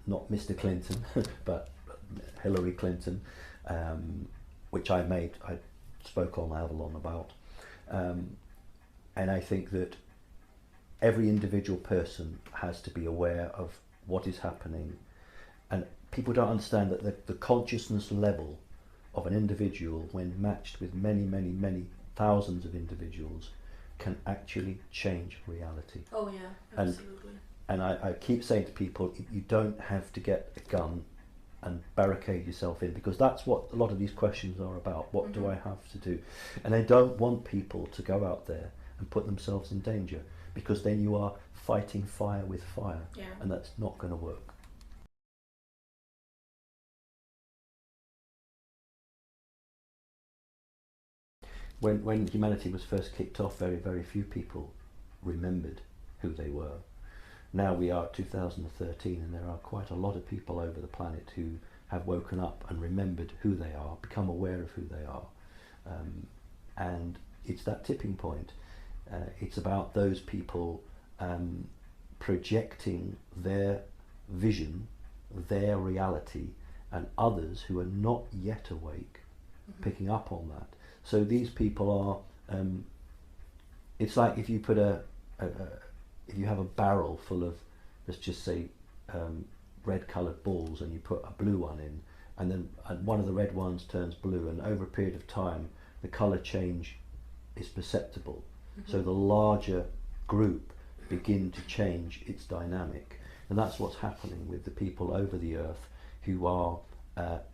[SPEAKER 2] not Mr. Clinton, but Hillary Clinton, which I spoke on Avalon about, and I think that every individual person has to be aware of what is happening, and people don't understand that the consciousness level of an individual, when matched with many thousands of individuals, can actually change reality.
[SPEAKER 3] Oh yeah, absolutely.
[SPEAKER 2] And I keep saying to people, you don't have to get a gun and barricade yourself in, because that's what a lot of these questions are about. What do I have to do? And I don't want people to go out there and put themselves in danger, because then you are fighting fire with fire, and that's not going to work. When humanity was first kicked off, very few people remembered who they were. Now we are 2013, and there are quite a lot of people over the planet who have woken up and remembered who they are, become aware of who they are, and it's that tipping point. It's about those people projecting their vision, their reality, and others who are not yet awake picking up on that. So these people are, it's like if you put if you have a barrel full of, let's just say, red coloured balls, and you put a blue one in, and then one of the red ones turns blue, and over a period of time the colour change is perceptible. So the larger group begin to change its dynamic, and that's what's happening with the people over the earth who are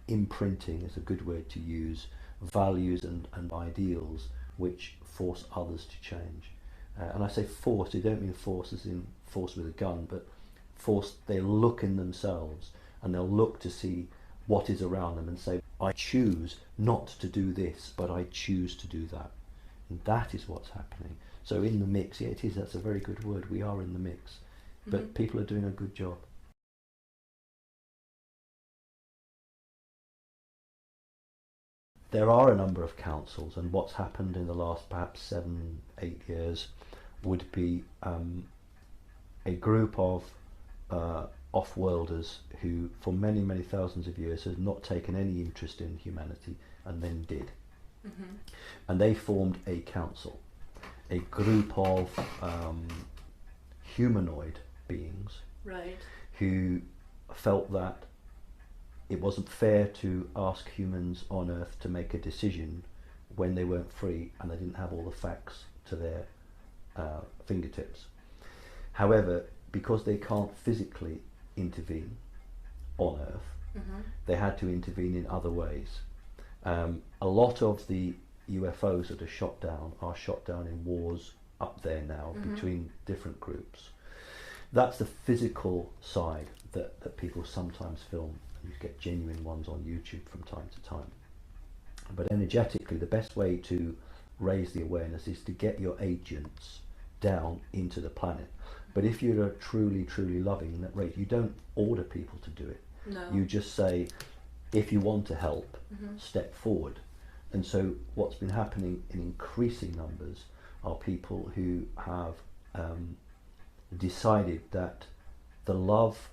[SPEAKER 2] imprinting, is a good word to use, values and ideals which force others to change. And I say force, I don't mean force as in force with a gun, but force, they look in themselves and they'll look to see what is around them and say, I choose not to do this, but I choose to do that. And that is what's happening. So in the mix, yeah, it is, that's a very good word, we are in the mix, but people are doing a good job. There are a number of councils, and what's happened in the last perhaps 7-8 years would be a group of off-worlders who for many thousands of years have not taken any interest in humanity, and then did. And they formed a council, a group of humanoid beings, who felt that it wasn't fair to ask humans on Earth to make a decision when they weren't free and they didn't have all the facts to their fingertips. However, because they can't physically intervene on Earth, they had to intervene in other ways. A lot of the UFOs that are shot down in wars up there now between different groups. That's the physical side that people sometimes film. You get genuine ones on YouTube from time to time. But energetically, the best way to raise the awareness is to get your agents down into the planet. But if you're truly loving that rate, you don't order people to do it.
[SPEAKER 3] No.
[SPEAKER 2] You just say, if you want to help, step forward. And so what's been happening in increasing numbers are people who have decided that the love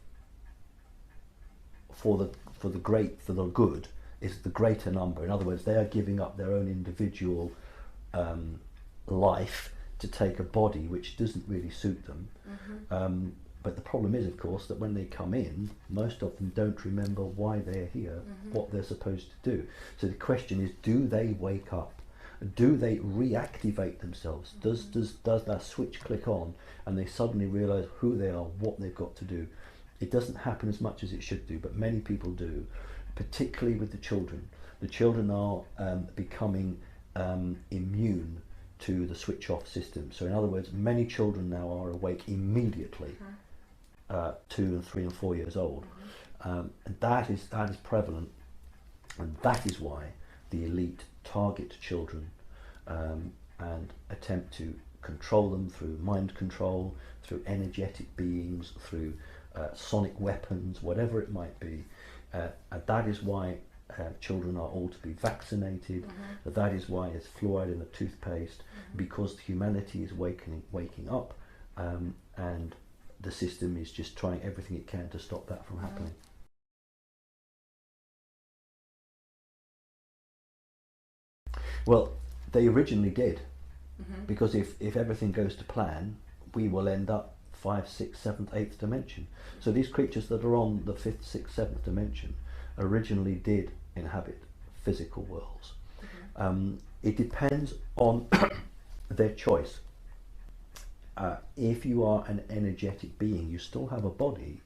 [SPEAKER 2] for the good is the greater number. In other words, they are giving up their own individual life to take a body which doesn't really suit them. But the problem is, of course, that when they come in, most of them don't remember why they're here, what they're supposed to do. So the question is, do they wake up? Do they reactivate themselves? Does that switch click on and they suddenly realise who they are, what they've got to do? It doesn't happen as much as it should do, but many people do, particularly with the children. The children are becoming immune to the switch off system. So in other words, many children now are awake immediately, 2 and 3 and 4 years old. And that is prevalent, and that is why the elite target children and attempt to control them through mind control, through energetic beings, through sonic weapons, whatever it might be. And that is why children are all to be vaccinated. That is why there's fluoride in the toothpaste, because humanity is waking up, and the system is just trying everything it can to stop that from happening. Well, they originally did, because if everything goes to plan, we will end up 5th, 6th, 7th, 8th dimension. So these creatures that are on the 5th, 6th, 7th dimension originally did inhabit physical worlds. It depends on their choice. If you are an energetic being, you still have a body,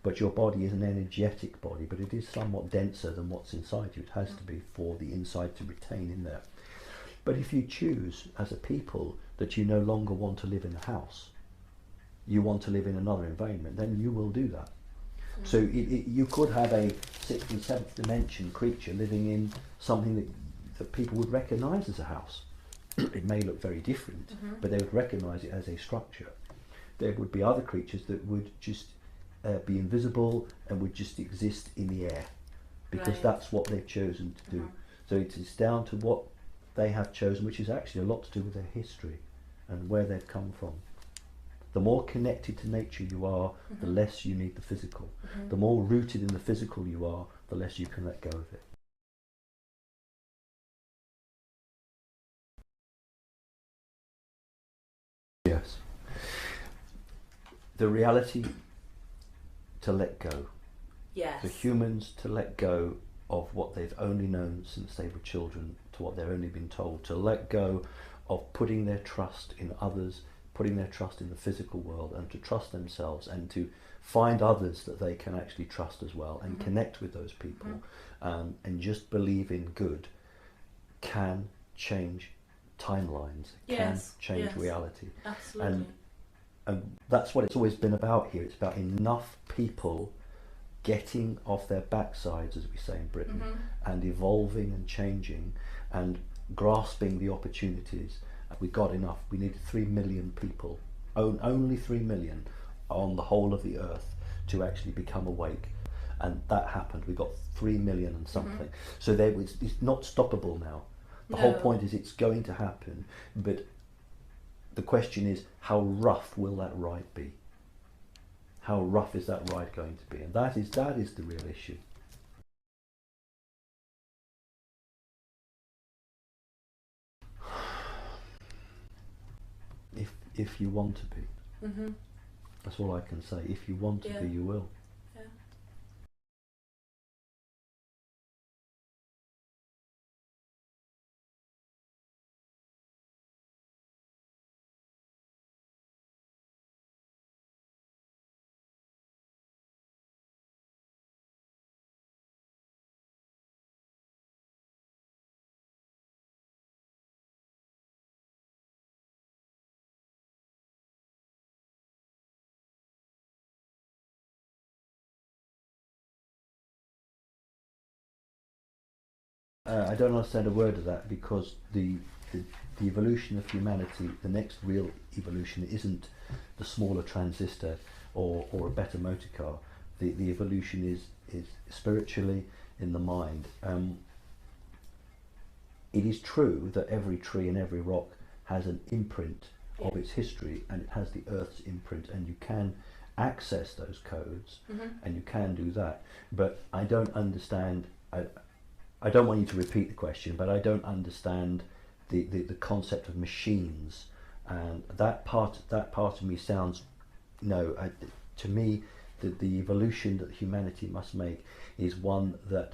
[SPEAKER 2] but your body is an energetic body, but it is somewhat denser than what's inside you. It has to be for the inside to retain in there. But if you choose as a people that you no longer want to live in a house, you want to live in another environment, then you will do that. So you could have a 6th and 7th dimension creature living in something that people would recognise as a house. It may look very different, but they would recognise it as a structure. There would be other creatures that would just be invisible and would just exist in the air, because that's what they've chosen to do. So it is down to what they have chosen, which is actually a lot to do with their history and where they've come from. The more connected to nature you are, the less you need the physical. The more rooted in the physical you are, the less you can let go of it. Yes. The reality to let go.
[SPEAKER 3] Yes.
[SPEAKER 2] For humans to let go of what they've only known since they were children, to what they've only been told, to let go of putting their trust in others, putting their trust in the physical world, and to trust themselves, and to find others that they can actually trust as well, and connect with those people, and just believe in good, can change timelines, can change reality.
[SPEAKER 3] Absolutely.
[SPEAKER 2] And that's what it's always been about here. It's about enough people getting off their backsides, as we say in Britain, and evolving and changing and grasping the opportunities. We got enough. We needed 3 million people, only 3 million on the whole of the earth, to actually become awake, and that happened. We got 3 million and something. So it's not stoppable now. The whole point is it's going to happen, but the question is, how rough will that ride be? How rough is that ride going to be? And that is the real issue. If you want to be. That's all I can say. If you want to be, you will. I don't understand a word of that, because the evolution of humanity, the next real evolution, isn't the smaller transistor or a better motor car. The evolution is spiritually in the mind. It is true that every tree and every rock has an imprint of its history, and it has the Earth's imprint, and you can access those codes, and you can do that. But I don't understand. I don't want you to repeat the question, but I don't understand the concept of machines and that part of me sounds, no, to me, the evolution that humanity must make is one that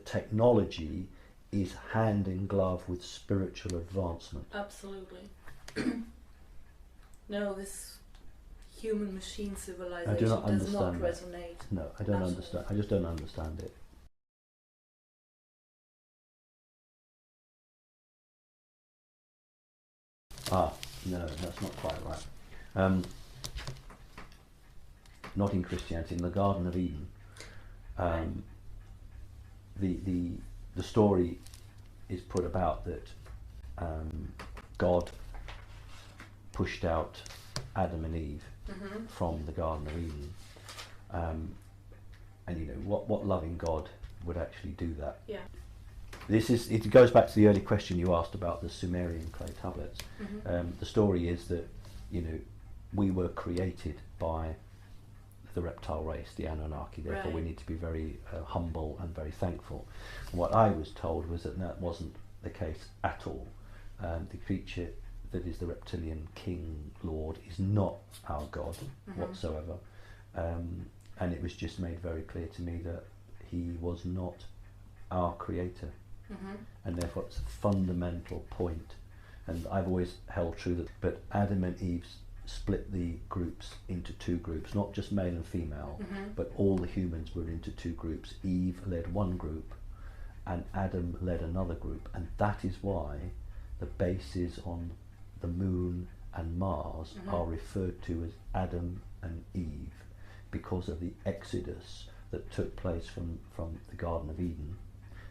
[SPEAKER 2] technology is hand in glove with spiritual advancement.
[SPEAKER 3] Absolutely. No, this human machine civilization does not resonate.
[SPEAKER 2] No, I don't understand. I just don't understand it. No, that's not quite right. Not in Christianity. In the Garden of Eden, the story is put about that God pushed out Adam and Eve from the Garden of Eden, and you know what loving God would actually do that.
[SPEAKER 3] Yeah.
[SPEAKER 2] It goes back to the early question you asked about the Sumerian clay tablets. The story is that, you know, we were created by the reptile race, the Anunnaki, therefore we need to be very humble and very thankful. And what I was told was that wasn't the case at all. The creature that is the reptilian king lord is not our God whatsoever, and it was just made very clear to me that he was not our creator, and therefore it's a fundamental point. And I've always held true that, but Adam and Eve split the groups into two groups, not just male and female, but all the humans were into two groups. Eve led one group and Adam led another group, and that is why the bases on the moon and Mars are referred to as Adam and Eve, because of the exodus that took place from the Garden of Eden,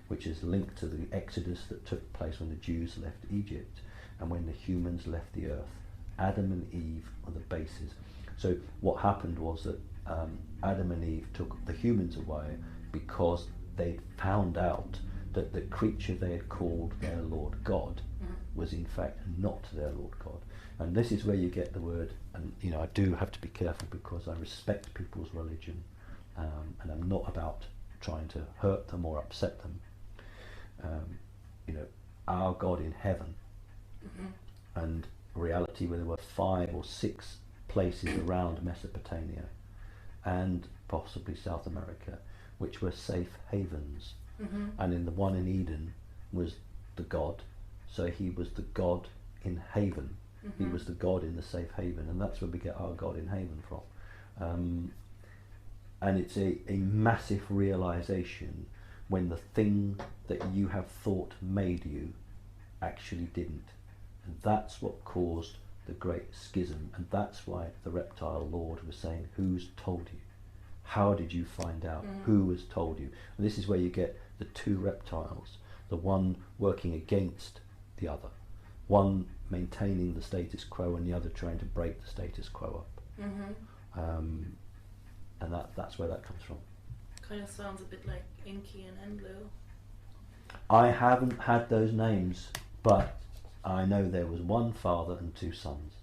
[SPEAKER 2] which is linked to the exodus that took place when the Jews left Egypt and when the humans left the earth. Adam and Eve are the bases. So what happened was that Adam and Eve took the humans away because they found out that the creature they had called their Lord God was in fact not their Lord God. And this is where you get the word, and you know, I do have to be careful because I respect people's religion, and I'm not about trying to hurt them or upset them. You know, our God in heaven, and reality where there were 5 or 6 places around Mesopotamia and possibly South America which were safe havens, and in the one in Eden was the God, so he was the God in haven, he was the God in the safe haven, and that's where we get our God in haven from. And it's a massive realization when the thing that you have thought made you actually didn't. And that's what caused the great schism, and that's why the reptile lord was saying, who's told you? How did you find out? Who has told you? And this is where you get the two reptiles, the one working against the other, one maintaining the status quo and the other trying to break the status quo up. And that's where that comes from.
[SPEAKER 3] Kind of sounds a bit like Inky and Enlil.
[SPEAKER 2] I haven't had those names, but I know there was one father and 2 sons.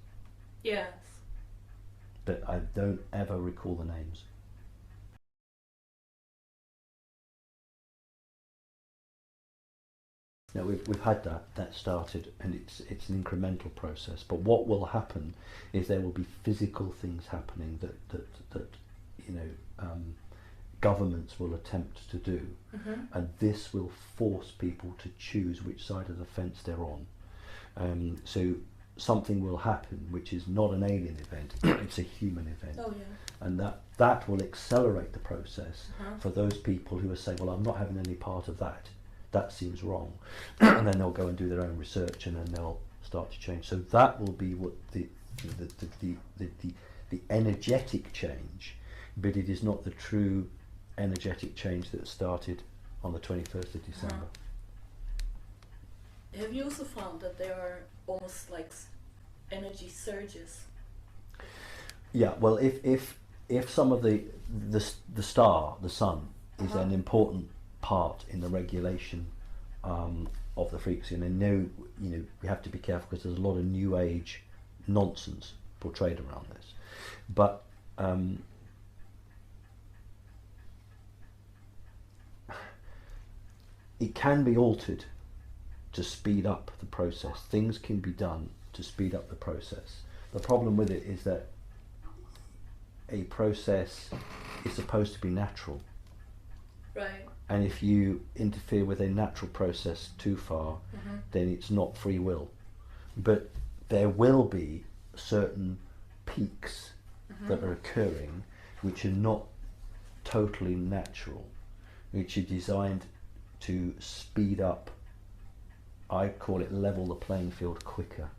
[SPEAKER 3] Yes.
[SPEAKER 2] But I don't ever recall the names. Now we've had that started, and it's an incremental process. But what will happen is there will be physical things happening that you know, governments will attempt to do, and this will force people to choose which side of the fence they're on. So something will happen which is not an alien event, it's a human event.
[SPEAKER 3] Oh, yeah.
[SPEAKER 2] And that will accelerate the process for those people who are saying, well, I'm not having any part of that. That seems wrong. And then they'll go and do their own research, and then they'll start to change. So that will be what the energetic change, but it is not the true energetic change that started on the 21st of December.
[SPEAKER 3] Have you also found that there are almost like energy surges?
[SPEAKER 2] Yeah, well, if some of the star, the sun, is an important part in the regulation of the frequency, and I know, you know, we have to be careful because there's a lot of new age nonsense portrayed around this, but it can be altered to speed up the process. Things can be done to speed up the process. The problem with it is that a process is supposed to be natural.
[SPEAKER 3] Right.
[SPEAKER 2] And if you interfere with a natural process too far, then it's not free will. But there will be certain peaks that are occurring which are not totally natural, which are designed to speed up, I call it level the playing field quicker.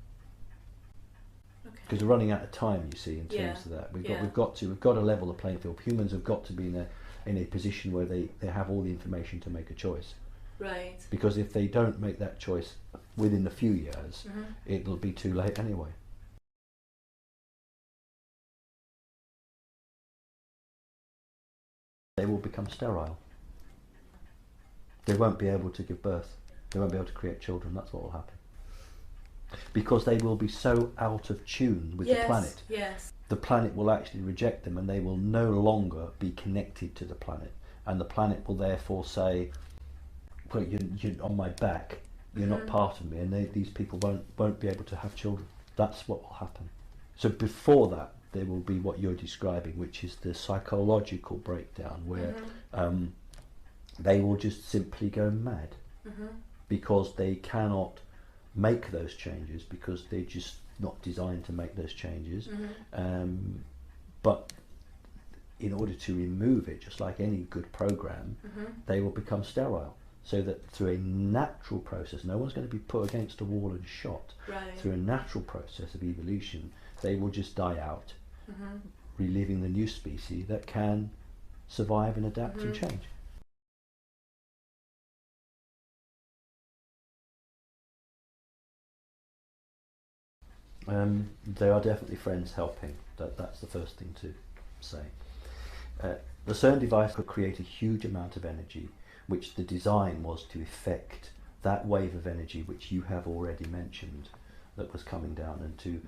[SPEAKER 2] Because we're running out of time, you see, in terms of that. We've got to level the playing field. Humans have got to be in a position where they have all the information to make a choice.
[SPEAKER 3] Right.
[SPEAKER 2] Because if they don't make that choice within a few years, it'll be too late anyway. They will become sterile. They won't be able to give birth. They won't be able to create children. That's what will happen. Because they will be so out of tune with the planet.
[SPEAKER 3] Yes.
[SPEAKER 2] The planet will actually reject them, and they will no longer be connected to the planet. And the planet will therefore say, well, you're on my back. You're not part of me. And these people won't be able to have children. That's what will happen. So before that, there will be what you're describing, which is the psychological breakdown, where they will just simply go mad because they cannot make those changes, because they're just not designed to make those changes. But in order to remove it, just like any good program, they will become sterile. So that through a natural process, no one's going to be put against a wall and shot.
[SPEAKER 3] Right.
[SPEAKER 2] Through a natural process of evolution, they will just die out, reliving the new species that can survive and adapt and change. There are definitely friends helping. That's the first thing to say. The CERN device could create a huge amount of energy, which the design was to effect that wave of energy which you have already mentioned that was coming down, and to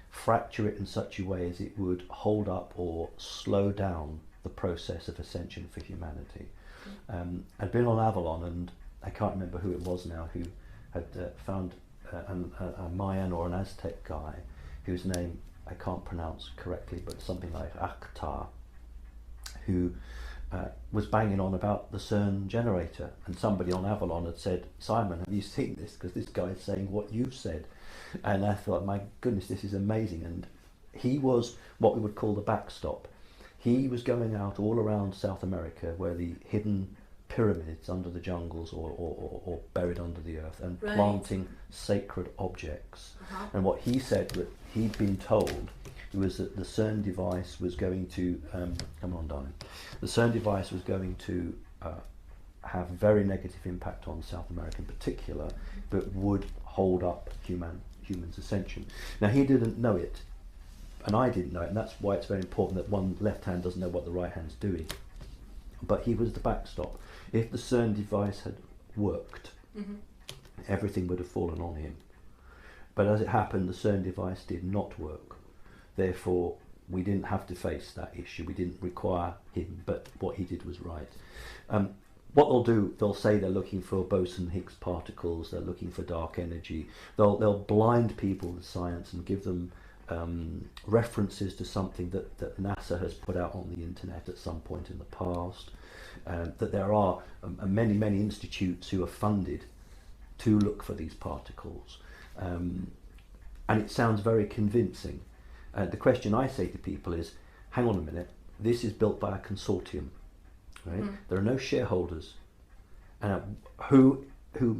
[SPEAKER 2] fracture it in such a way as it would hold up or slow down the process of ascension for humanity. I'd been on Avalon, and I can't remember who it was now, who had found a Mayan or an Aztec guy whose name I can't pronounce correctly, but something like Acta, who was banging on about the CERN generator, and somebody on Avalon had said, Simon, have you seen this? Because this guy is saying what you've said. And I thought, my goodness, this is amazing. And he was what we would call the backstop. He was going out all around South America, where the hidden pyramids under the jungles or buried under the earth, and planting sacred objects. And what he said that he'd been told was that the CERN device was going to come on, darling. The CERN device was going to have very negative impact on South America in particular, but would hold up humans' ascension. Now, he didn't know it, and I didn't know it, and that's why it's very important that one left hand doesn't know what the right hand's doing. But he was the backstop. If the CERN device had worked, everything would have fallen on him. But as it happened, the CERN device did not work. Therefore, we didn't have to face that issue. We didn't require him, but what he did was right. What they'll do, they'll say they're looking for boson Higgs particles, they're looking for dark energy. They'll blind people with science and give them references to something that NASA has put out on the internet at some point in the past. That there are many institutes who are funded to look for these particles. And it sounds very convincing. The question I say to people is, hang on a minute, this is built by a consortium, right? There are no shareholders. Who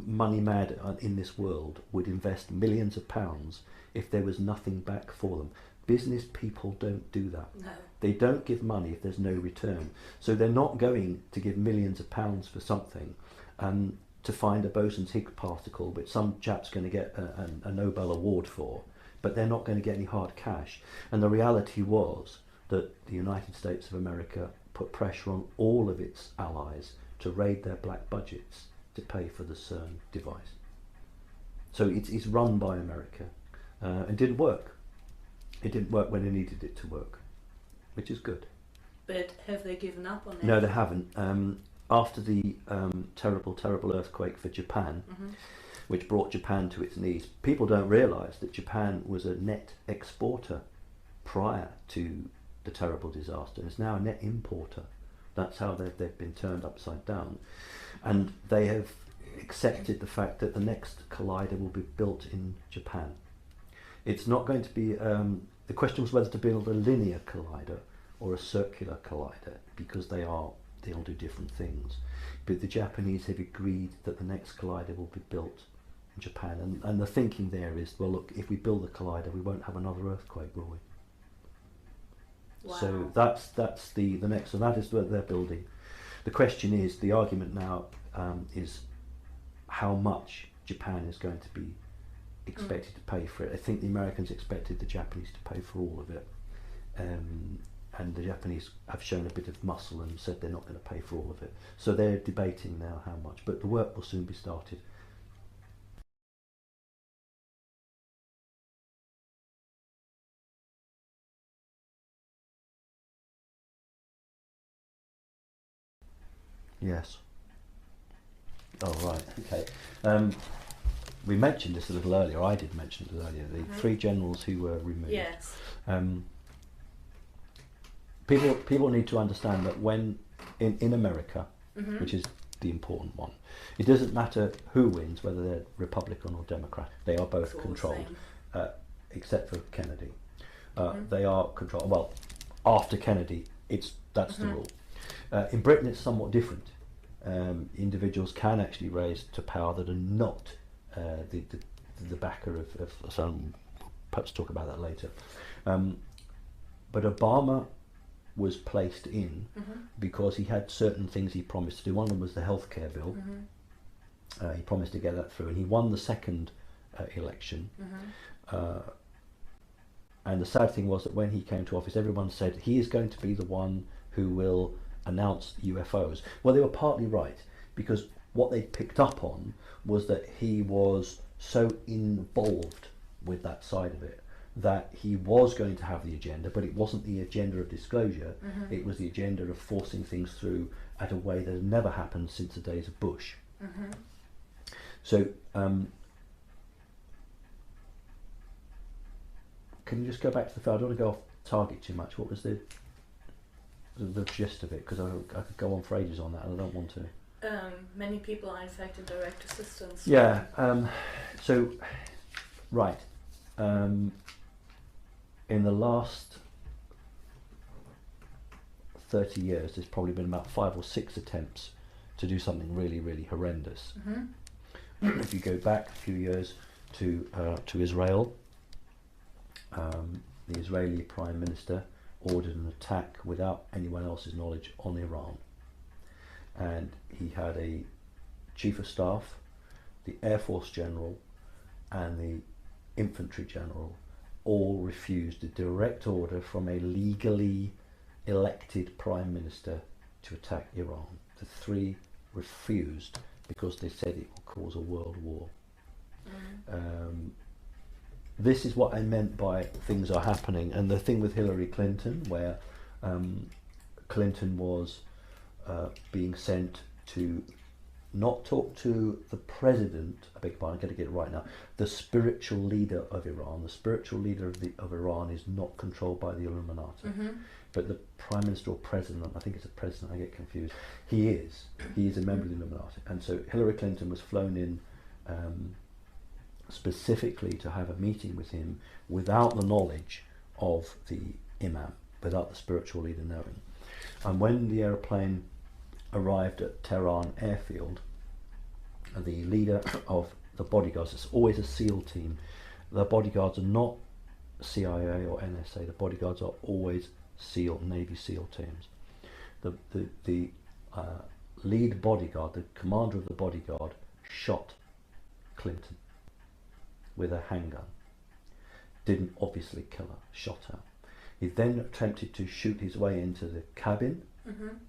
[SPEAKER 2] money mad in this world would invest millions of pounds if there was nothing back for them? Business people don't do that. No. They don't give money if there's no return. So they're not going to give millions of pounds for something to find a boson Higgs particle, which some chap's going to get a Nobel Award for, but they're not going to get any hard cash. And the reality was that the United States of America put pressure on all of its allies to raid their black budgets to pay for the CERN device. So it's run by America. It didn't work. It didn't work when they needed it to work, which is good.
[SPEAKER 3] But have they given up on it?
[SPEAKER 2] No, they haven't. After the terrible earthquake for Japan, which brought Japan to its knees. People don't realise that Japan was a net exporter prior to the terrible disaster. It's now a net importer. That's how they've been turned upside down. And they have accepted the fact that the next collider will be built in Japan. It's not going to be, the question was whether to build a linear collider or a circular collider, because they'll do different things. But the Japanese have agreed that the next collider will be built in Japan. And the thinking there is, well, look, if we build the collider, we won't have another earthquake, will we?
[SPEAKER 3] Wow.
[SPEAKER 2] So that's the next, so that is what they're building. The question is, the argument now is how much Japan is going to be expected to pay for it. I think the Americans expected the Japanese to pay for all of it, and the Japanese have shown a bit of muscle and said they're not going to pay for all of it. So they're debating now how much, but the work will soon be started. Yes. Oh, right, okay. We mentioned this a little earlier, I did mention it earlier, the three generals who were removed.
[SPEAKER 3] Yes.
[SPEAKER 2] People need to understand that when, in America, which is the important one, it doesn't matter who wins, whether they're Republican or Democrat, they are both controlled, except for Kennedy. They are controlled, well, after Kennedy, that's the rule. In Britain it's somewhat different. Individuals can actually raise to power that are not the backer of some, perhaps talk about that later. But Obama was placed in because he had certain things he promised to do. One of them was the healthcare bill. He promised to get that through, and he won the second election. And the sad thing was that when he came to office, everyone said he is going to be the one who will announce UFOs. Well, they were partly right, because what they picked up on was that he was so involved with that side of it that he was going to have the agenda, but it wasn't the agenda of disclosure, it was the agenda of forcing things through at a way that had never happened since the days of Bush. So can you just go back to the film? I don't want to go off target too much. What was the gist of it? Because I could go on for ages on that and I don't want to.
[SPEAKER 3] Many people are in fact in direct assistance.
[SPEAKER 2] Yeah, so, right. In the last 30 years, there's probably been about 5 or 6 attempts to do something really, really horrendous. If you go back a few years to Israel, the Israeli Prime Minister ordered an attack without anyone else's knowledge on Iran. And he had a chief of staff, the Air Force General and the Infantry General all refused a direct order from a legally elected Prime Minister to attack Iran. The 3 refused because they said it would cause a world war. This is what I meant by things are happening, and the thing with Hillary Clinton, where Clinton was being sent to not talk to the president, I beg your pardon, I'm going to get it right now, the spiritual leader of Iran. The spiritual leader of Iran is not controlled by the Illuminati, but the prime minister or president, I think it's a president, I get confused, he is a member of the Illuminati. And so Hillary Clinton was flown in specifically to have a meeting with him without the knowledge of the imam, without the spiritual leader knowing. And when the aeroplane arrived at Tehran airfield, the leader of the bodyguards, it's always a SEAL team, the bodyguards are not CIA or NSA, the bodyguards are always SEAL, Navy SEAL teams. The lead bodyguard, the commander of the bodyguard, shot Clinton with a handgun. Didn't obviously kill her, shot her. He then attempted to shoot his way into the cabin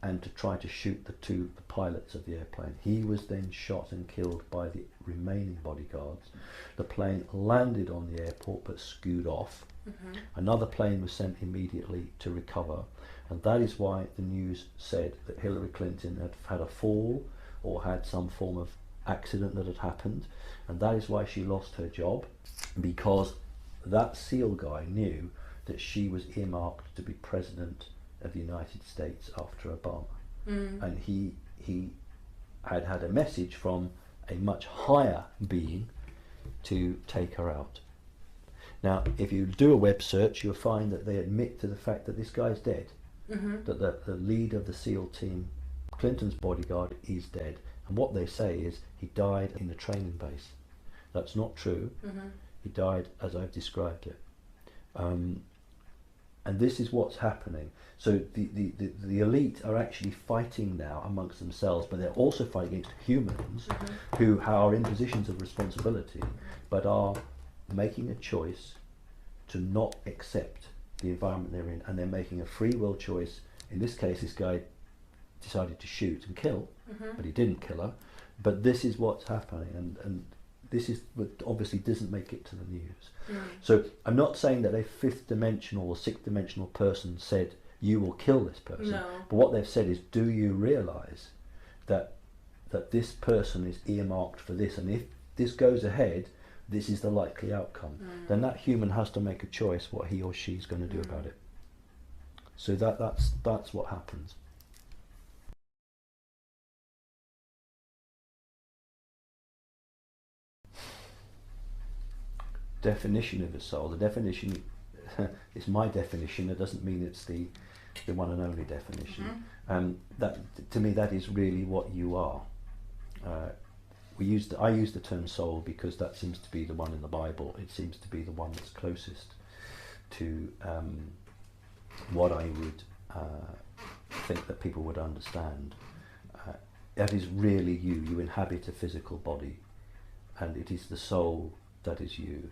[SPEAKER 2] and to try to shoot the pilots of the airplane. He was then shot and killed by the remaining bodyguards. The plane landed on the airport but skewed off. Another plane was sent immediately to recover, and that is why the news said that Hillary Clinton had had a fall or had some form of accident that had happened, and that is why she lost her job, because that SEAL guy knew that she was earmarked to be president of the United States after Obama. And he had a message from a much higher being to take her out. Now, if you do a web search, you'll find that they admit to the fact that this guy's dead, that the leader of the SEAL team, Clinton's bodyguard, is dead. And what they say is he died in the training base. That's not true. He died as I've described it. And this is what's happening. So the elite are actually fighting now amongst themselves, but they're also fighting against humans who are in positions of responsibility, but are making a choice to not accept the environment they're in, and they're making a free will choice. In this case, this guy decided to shoot and kill, but he didn't kill her. But this is what's happening, and this is what obviously doesn't make it to the news. So I'm not saying that a fifth dimensional or sixth dimensional person said you will kill this person, but what they've said is, do you realize that this person is earmarked for this, and if this goes ahead, this is the likely outcome. Then that human has to make a choice what he or she's going to do about it. So that's what happens. Definition of a soul. The definition is my definition. It doesn't mean it's the one and only definition. That, to me, that is really what you are. I use the term soul because that seems to be the one in the Bible. It seems to be the one that's closest to what I would think that people would understand. That is really you. You inhabit a physical body, and it is the soul that is you.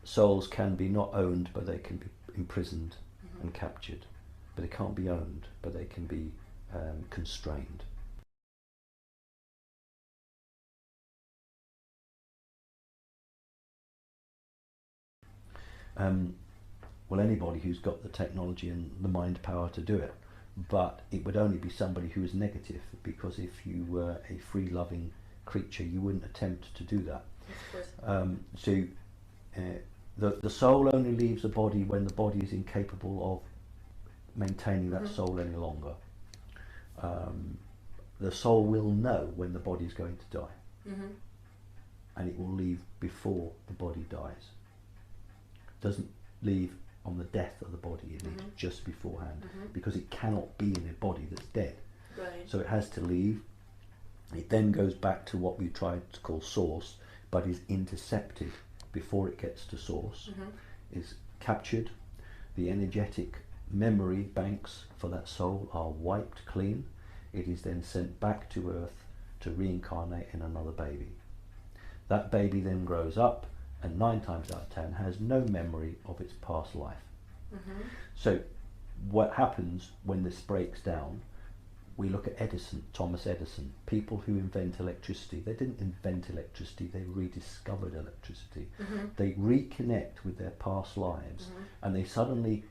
[SPEAKER 2] Souls can be not owned, but they can be imprisoned and captured. But they can't be owned, but they can be constrained. Well, anybody who's got the technology and the mind power to do it, but it would only be somebody who is negative, because if you were a free-loving creature, you wouldn't attempt to do that. So the soul only leaves the body when the body is incapable of maintaining that soul any longer. The soul will know when the body is going to die, and it will leave before the body dies. It doesn't leave on the death of the body, it leaves just beforehand, because it cannot be in a body that's dead. So it has to leave. It then goes back to what we tried to call source, but is intercepted before it gets to source, is captured. The energetic memory banks for that soul are wiped clean. It is then sent back to Earth to reincarnate in another baby. That baby then grows up, and 9 times out of 10 has no memory of its past life. So what happens when this breaks down? We look at Edison, Thomas Edison, people who invent electricity. They didn't invent electricity, they rediscovered electricity. They reconnect with their past lives, and they suddenly,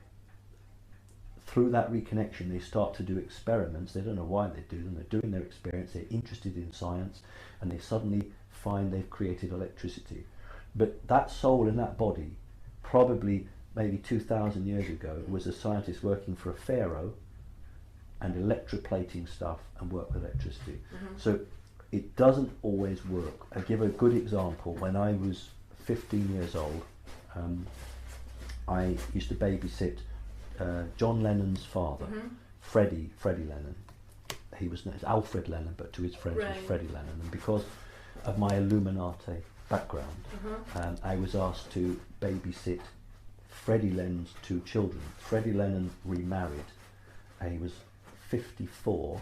[SPEAKER 2] through that reconnection, they start to do experiments. They don't know why they do them. They're doing their experiments, they're interested in science, and they suddenly find they've created electricity. But that soul in that body, probably maybe 2,000 years ago, was a scientist working for a pharaoh and electroplating stuff and work with electricity. So it doesn't always work. I give a good example. When I was 15 years old, I used to babysit John Lennon's father, Freddie Lennon. He was known as Alfred Lennon, but to his friends was Freddie Lennon. And because of my Illuminati background, I was asked to babysit Freddie Lennon's 2 children. Freddie Lennon remarried. He was 54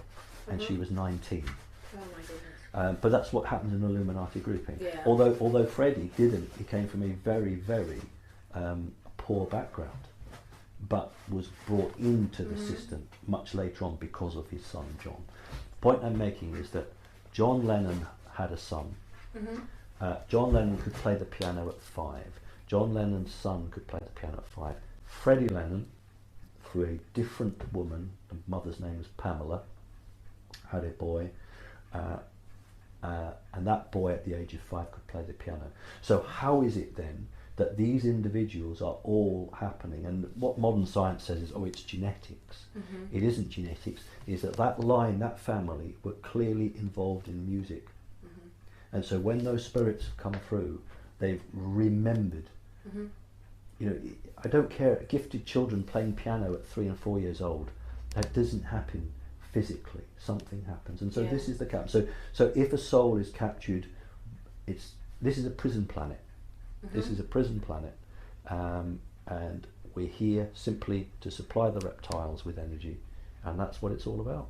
[SPEAKER 2] and she was 19.
[SPEAKER 3] Oh my goodness.
[SPEAKER 2] But that's what happens in Illuminati grouping.
[SPEAKER 3] Yeah.
[SPEAKER 2] Although Freddie didn't, he came from a very, very poor background, but was brought into the system much later on because of his son John. The point I'm making is that John Lennon had a son. John Lennon could play the piano at 5. John Lennon's son could play the piano at 5. Freddie Lennon, through a different woman, the mother's name was Pamela, had a boy. and that boy at the age of 5 could play the piano. So how is it then that these individuals are all happening? And what modern science says is, oh, it's genetics. It isn't genetics. Is that line, that family were clearly involved in music. And so when those spirits have come through, they've remembered. You know, I don't care, gifted children playing piano at 3 and 4 years old, that doesn't happen physically. Something happens. And so this is the cap. So if a soul is captured, this is a prison planet. This is a prison planet, and we're here simply to supply the reptiles with energy, and that's what it's all about.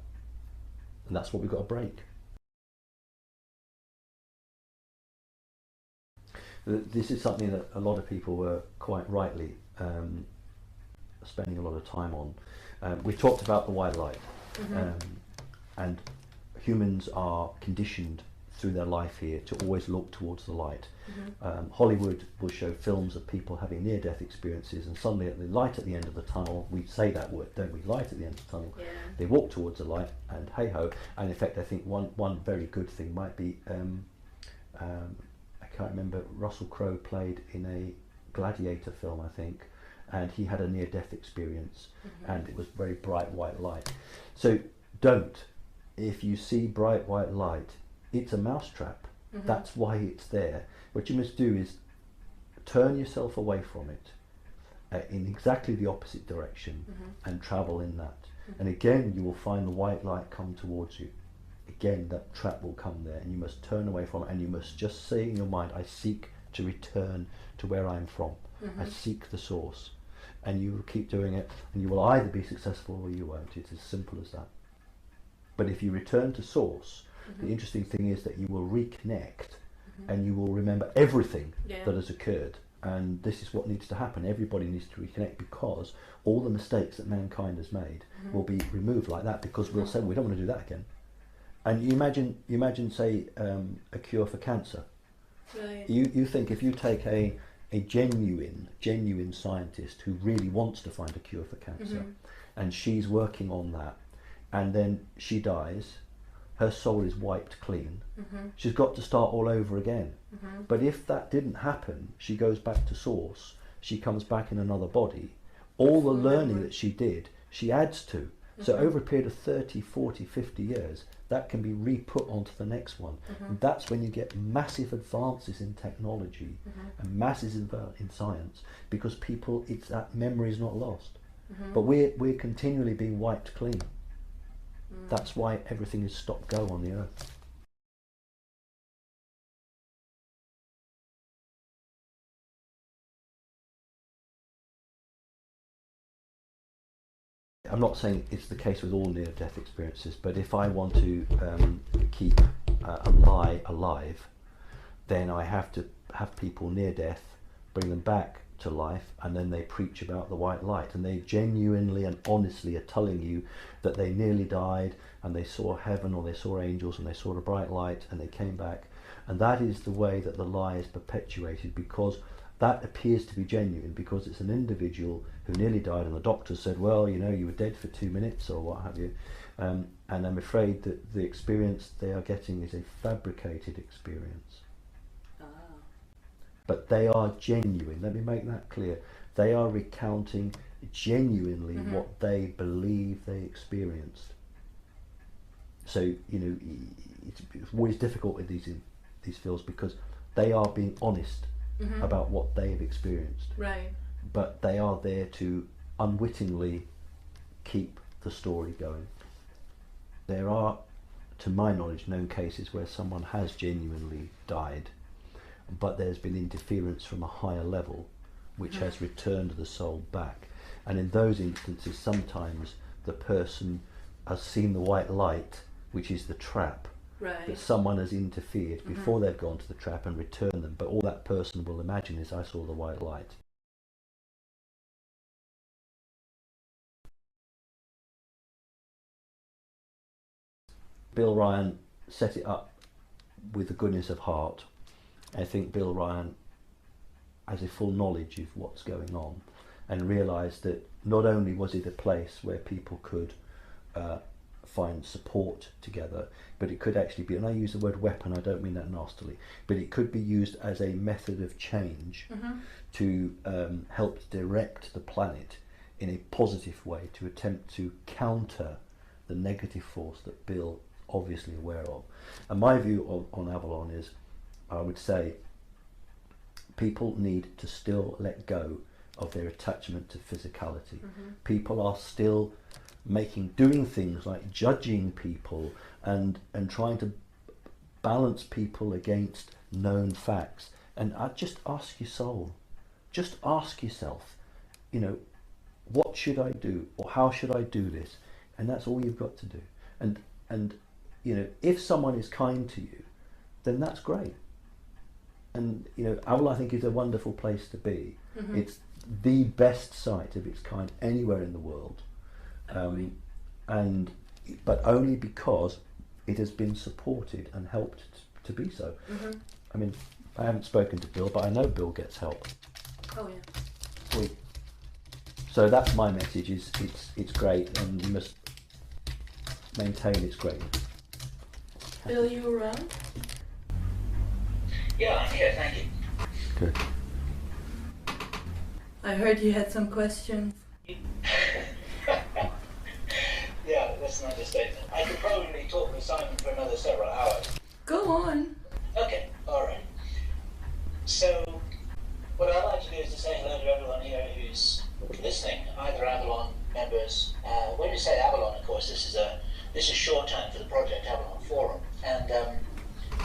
[SPEAKER 2] And that's what we've got to break. This is something that a lot of people were quite rightly spending a lot of time on. We talked about the white light, and humans are conditioned through their life here to always look towards the light. Hollywood will show films of people having near-death experiences, and suddenly at the light at the end of the tunnel, we say that word, don't we? Light at the end of the tunnel. They walk towards the light, and hey-ho. And in fact, I think one very good thing might be, I can't remember, Russell Crowe played in a Gladiator film, I think, and he had a near-death experience, and it was very bright white light. So if you see bright white light, it's a mousetrap. That's why it's there. What you must do is turn yourself away from it in exactly the opposite direction and travel in that. And again, you will find the white light come towards you. Again, that trap will come there, and you must turn away from it, and you must just say in your mind, I seek to return to where I'm from. I seek the source. And you will keep doing it, and you will either be successful or you won't. It's as simple as that. But if you return to source, the interesting thing is that you will reconnect, and you will remember everything that has occurred. And this is what needs to happen. Everybody needs to reconnect, because all the mistakes that mankind has made will be removed like that, because we'll say, we don't want to do that again. And you imagine, say, a cure for cancer. You think if you take a genuine scientist who really wants to find a cure for cancer, and she's working on that, and then she dies, her soul is wiped clean. She's got to start all over again. But if that didn't happen, she goes back to source, she comes back in another body, all the learning that she did, she adds to. So over a period of 30, 40, 50 years, that can be re-put onto the next one. And that's when you get massive advances in technology and masses in science, because people, that memory is not lost. But we're continually being wiped clean. That's why everything is stop-go on the earth. I'm not saying it's the case with all near-death experiences, but if I want to keep a lie alive, then I have to have people near death, bring them back to life, and then they preach about the white light, and they genuinely and honestly are telling you that they nearly died, and they saw heaven, or they saw angels, and they saw the bright light, and they came back. And that is the way that the lie is perpetuated, because that appears to be genuine, because it's an individual who nearly died, and the doctor said, well, you know, you were dead for 2 minutes, or what have you. And I'm afraid that the experience they are getting is a fabricated experience. But they are genuine. Let me make that clear. They are recounting genuinely what they believe they experienced. So, you know, it's always difficult with these fields, because they are being honest about what they have experienced.
[SPEAKER 3] Right.
[SPEAKER 2] But they are there to unwittingly keep the story going. There are, to my knowledge, known cases where someone has genuinely died, but there's been interference from a higher level which has returned the soul back. And in those instances, sometimes the person has seen the white light, which is the trap, that someone has interfered before they've gone to the trap and returned them. But all that person will imagine is, I saw the white light. Bill Ryan set it up with the goodness of heart. I think Bill Ryan has a full knowledge of what's going on, and realised that not only was it a place where people could find support together, but it could actually be, and I use the word weapon, I don't mean that nastily, but it could be used as a method of change to help direct the planet in a positive way, to attempt to counter the negative force that Bill obviously aware of. And my view on Avalon is, I would say, people need to still let go of their attachment to physicality. People are still doing things like judging people and trying to balance people against known facts. And I just ask your soul, just ask yourself, you know, what should I do, or how should I do this? And that's all you've got to do. And you know, if someone is kind to you, then that's great. And you know, Avalon, I think, is a wonderful place to be. It's the best site of its kind anywhere in the world, but only because it has been supported and helped to be so. I mean, I haven't spoken to Bill, but I know Bill gets help.
[SPEAKER 3] Oh yeah.
[SPEAKER 2] Sweet. So that's my message: is it's great, and you must maintain its greatness.
[SPEAKER 3] Bill, you around?
[SPEAKER 4] Yeah, I'm here, thank you.
[SPEAKER 2] Good.
[SPEAKER 3] I heard you had some questions.
[SPEAKER 4] Yeah, that's an understatement. I could probably talk with Simon for another several hours.
[SPEAKER 3] Go on.
[SPEAKER 4] Okay, alright. So, what I'd like to do is to say hello to everyone here who's listening, either Avalon members. When we say Avalon, of course, this is shorthand for the Project Avalon Forum. And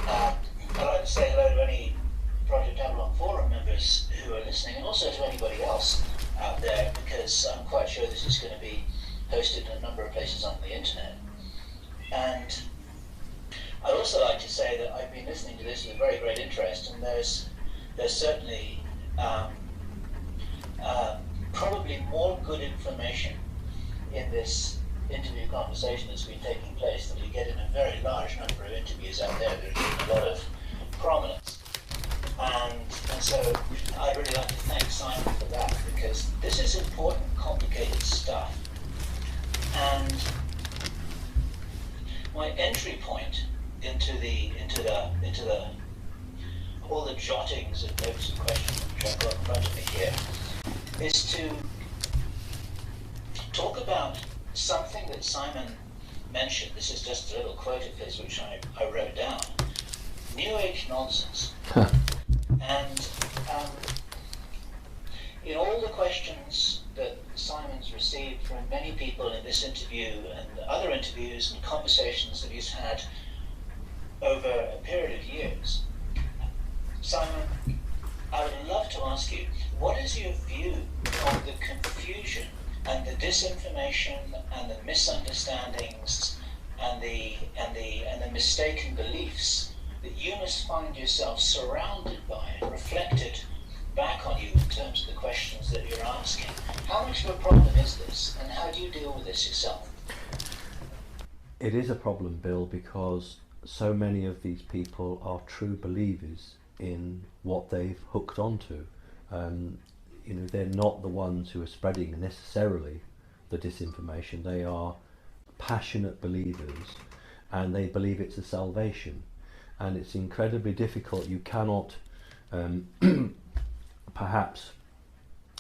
[SPEAKER 4] I'd like to say hello to any Project Avalon Forum members who are listening, and also to anybody else out there, because I'm quite sure this is going to be hosted in a number of places on the internet. And I'd also like to say that I've been listening to this with very great interest, and there's certainly probably more good information in this interview conversation that's been taking place than we get in a very large number of interviews out there that are given a lot of prominence. And so I'd really like to thank Simon for that, because this is important, complicated stuff. And my entry point into all the jottings and notes and questions which I've got in front of me here is to talk about something that Simon mentioned. This is just a little quote of his which I wrote down. New Age nonsense. And in all the questions that Simon's received from many people in this interview and other interviews and conversations that he's had over a period of years, Simon, I would love to ask you, what is your view of the confusion and the disinformation and the misunderstandings and the mistaken beliefs that you must find yourself surrounded by and reflected back on you in terms of the questions that you're asking? How much of a problem is this, and how do you deal with this yourself?
[SPEAKER 2] It is a problem, Bill, because so many of these people are true believers in what they've hooked onto. You know, they're not the ones who are spreading necessarily the disinformation. They are passionate believers, and they believe it's a salvation. And it's incredibly difficult. You cannot perhaps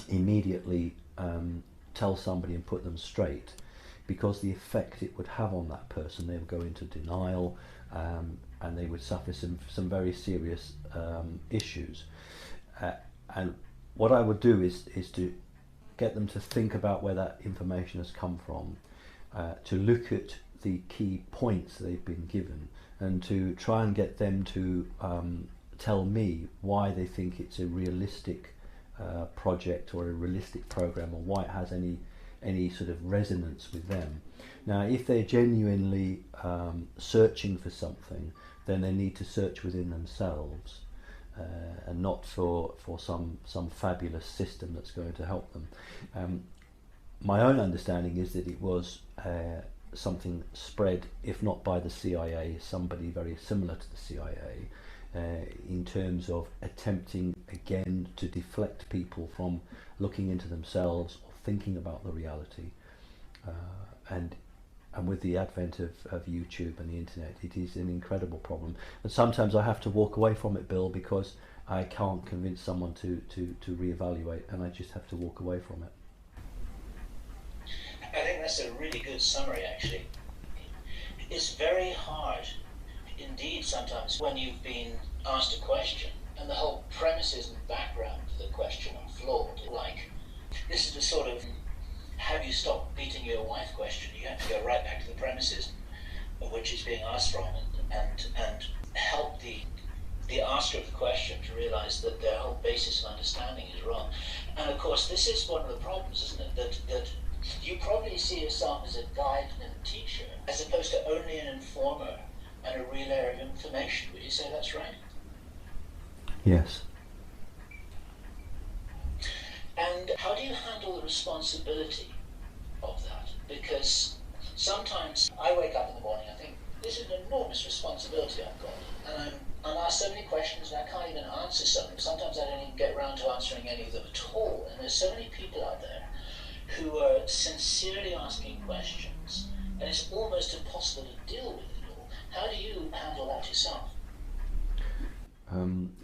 [SPEAKER 2] immediately tell somebody and put them straight, because the effect it would have on that person, they would go into denial, and they would suffer some very serious issues. And what I would do is to get them to think about where that information has come from, to look at the key points they've been given, and to try and get them to tell me why they think it's a realistic project or a realistic program, or why it has any sort of resonance with them. Now, if they're genuinely searching for something, then they need to search within themselves, and not for some fabulous system that's going to help them. My own understanding is that it was something spread, if not by the CIA, somebody very similar to the CIA, in terms of attempting again to deflect people from looking into themselves or thinking about the reality. And and with the advent of YouTube and the internet, it is an incredible problem. And sometimes I have to walk away from it, Bill, because I can't convince someone to reevaluate, and I just have to walk away from it.
[SPEAKER 4] I think that's a really good summary, actually. It's very hard, indeed, sometimes, when you've been asked a question and the whole premises and background of the question are flawed. Like, this is the sort of, have you stopped beating your wife question? You have to go right back to the premises of which it's being asked from, and help the asker of the question to realize that their whole basis of understanding is wrong. And of course, this is one of the problems, isn't it? That you probably see yourself as a guide and a teacher, as opposed to only an informer and a relayer of information. Would you say that's right?
[SPEAKER 2] Yes.
[SPEAKER 4] And how do you handle the responsibility of that? Because sometimes I wake up in the morning, I think, this is an enormous responsibility I've got. And I'm asked so many questions and I can't even answer some. Sometimes I don't even get around to answering any of them at all. And there's so many people out there who are sincerely asking questions, and it's almost impossible to deal with it all. How do you handle that yourself?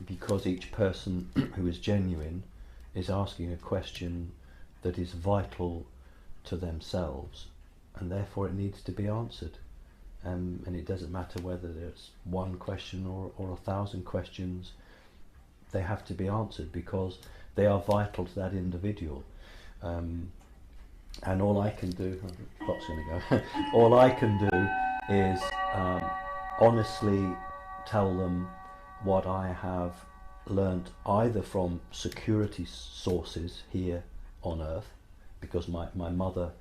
[SPEAKER 2] Because each person who is genuine is asking a question that is vital to themselves, and therefore it needs to be answered. And it doesn't matter whether there's one question or 1,000 questions, they have to be answered because they are vital to that individual. And all I can do, clock's going to go, all I can do is honestly tell them what I have learnt either from security sources here on Earth, because my mother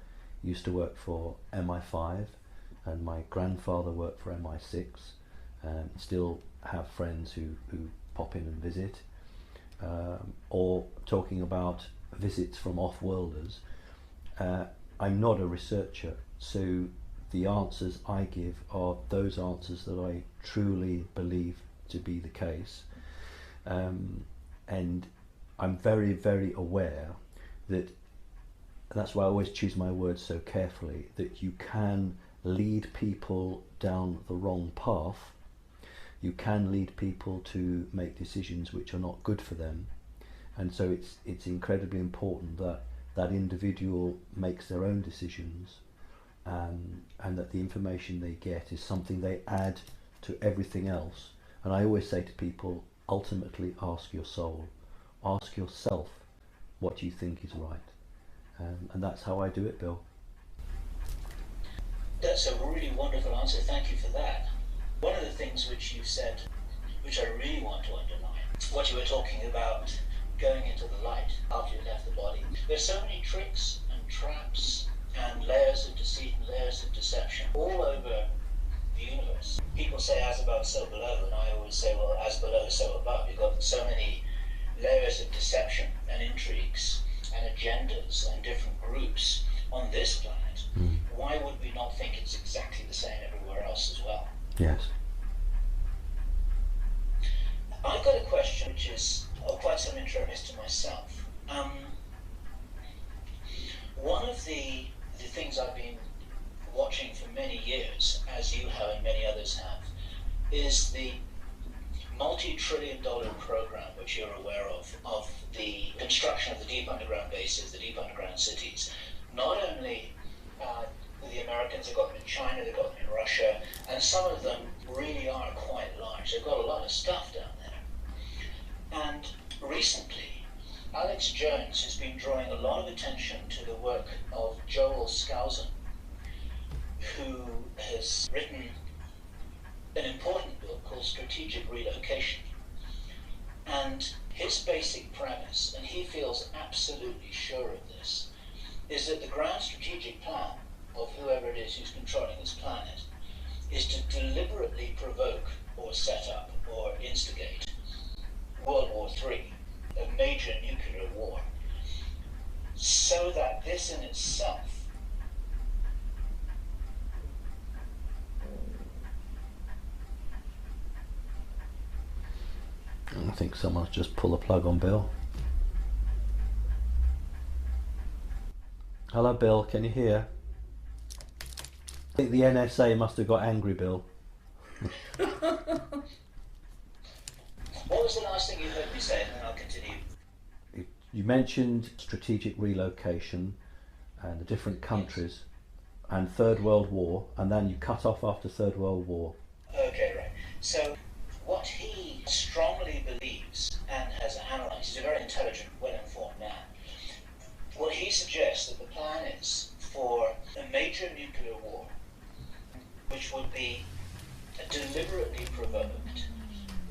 [SPEAKER 2] used to work for MI5 and my grandfather worked for MI6, and still have friends who pop in and visit, or talking about visits from off-worlders. I'm not a researcher, so the answers I give are those answers that I truly believe to be the case. And I'm very, very aware that, and that's why I always choose my words so carefully, that you can lead people down the wrong path. You can lead people to make decisions which are not good for them. And so it's incredibly important that that individual makes their own decisions, and that the information they get is something they add to everything else. And I always say to people, ultimately ask your soul, ask yourself what you think is right. And that's how I do it, Bill.
[SPEAKER 4] That's a really wonderful answer. Thank you for that. One of the things which you said, which I really want to underline, what you were talking about going into the light after you left the body. There's so many tricks and traps and layers of deceit and layers of deception all over the universe. People say as above, so below, and I always say, well, as below, so above. You've got so many layers of deception and intrigues and agendas and different groups on this planet. Why would we not think it's exactly the same everywhere else as well?
[SPEAKER 2] Yes.
[SPEAKER 4] I've got a question which is of quite some interest to myself. One of the things I've been watching for many years, as you have and many others have, is the multi-trillion-dollar program which you're aware of the construction of the deep underground bases, the deep underground cities. Not only the Americans have got them in China, they've got them in Russia, and some of them really are quite large. They've got a lot of stuff down there. And recently, Alex Jones has been drawing a lot of attention to the work of Joel Skousen, who has written an important book called Strategic Relocation. And his basic premise, and he feels absolutely sure of this, is that the grand strategic plan of whoever it is who's controlling this planet is to deliberately provoke or set up or instigate World War III, a major nuclear war, so that this in itself
[SPEAKER 2] I think someone's just pulled the plug on Bill. Hello Bill, can you hear? think the NSA must have got angry, Bill.
[SPEAKER 4] What was the last thing you heard me say, and then I'll continue?
[SPEAKER 2] You mentioned strategic relocation and the different countries and Third World War, and then you cut off after Third World War.
[SPEAKER 4] Okay, right. So what he strongly believes and has analysed, he's a very intelligent, well-informed man. What he suggests that the plan is for a major nuclear war, which would be deliberately provoked.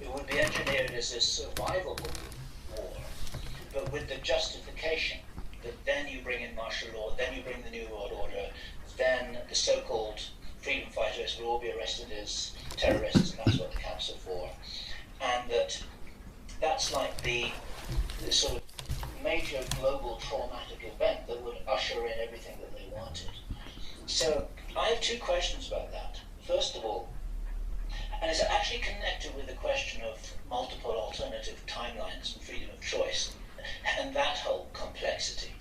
[SPEAKER 4] It would be engineered as a survival war, but with the justification that then you bring in martial law, then you bring the New World Order, then the so-called freedom fighters will all be arrested as terrorists, and that's what the camps are for. And that's like the sort of major global traumatic event that would usher in everything that they wanted. So I have two questions about that. First of all, and it's actually connected with the question of multiple alternative timelines and freedom of choice and that whole complexity.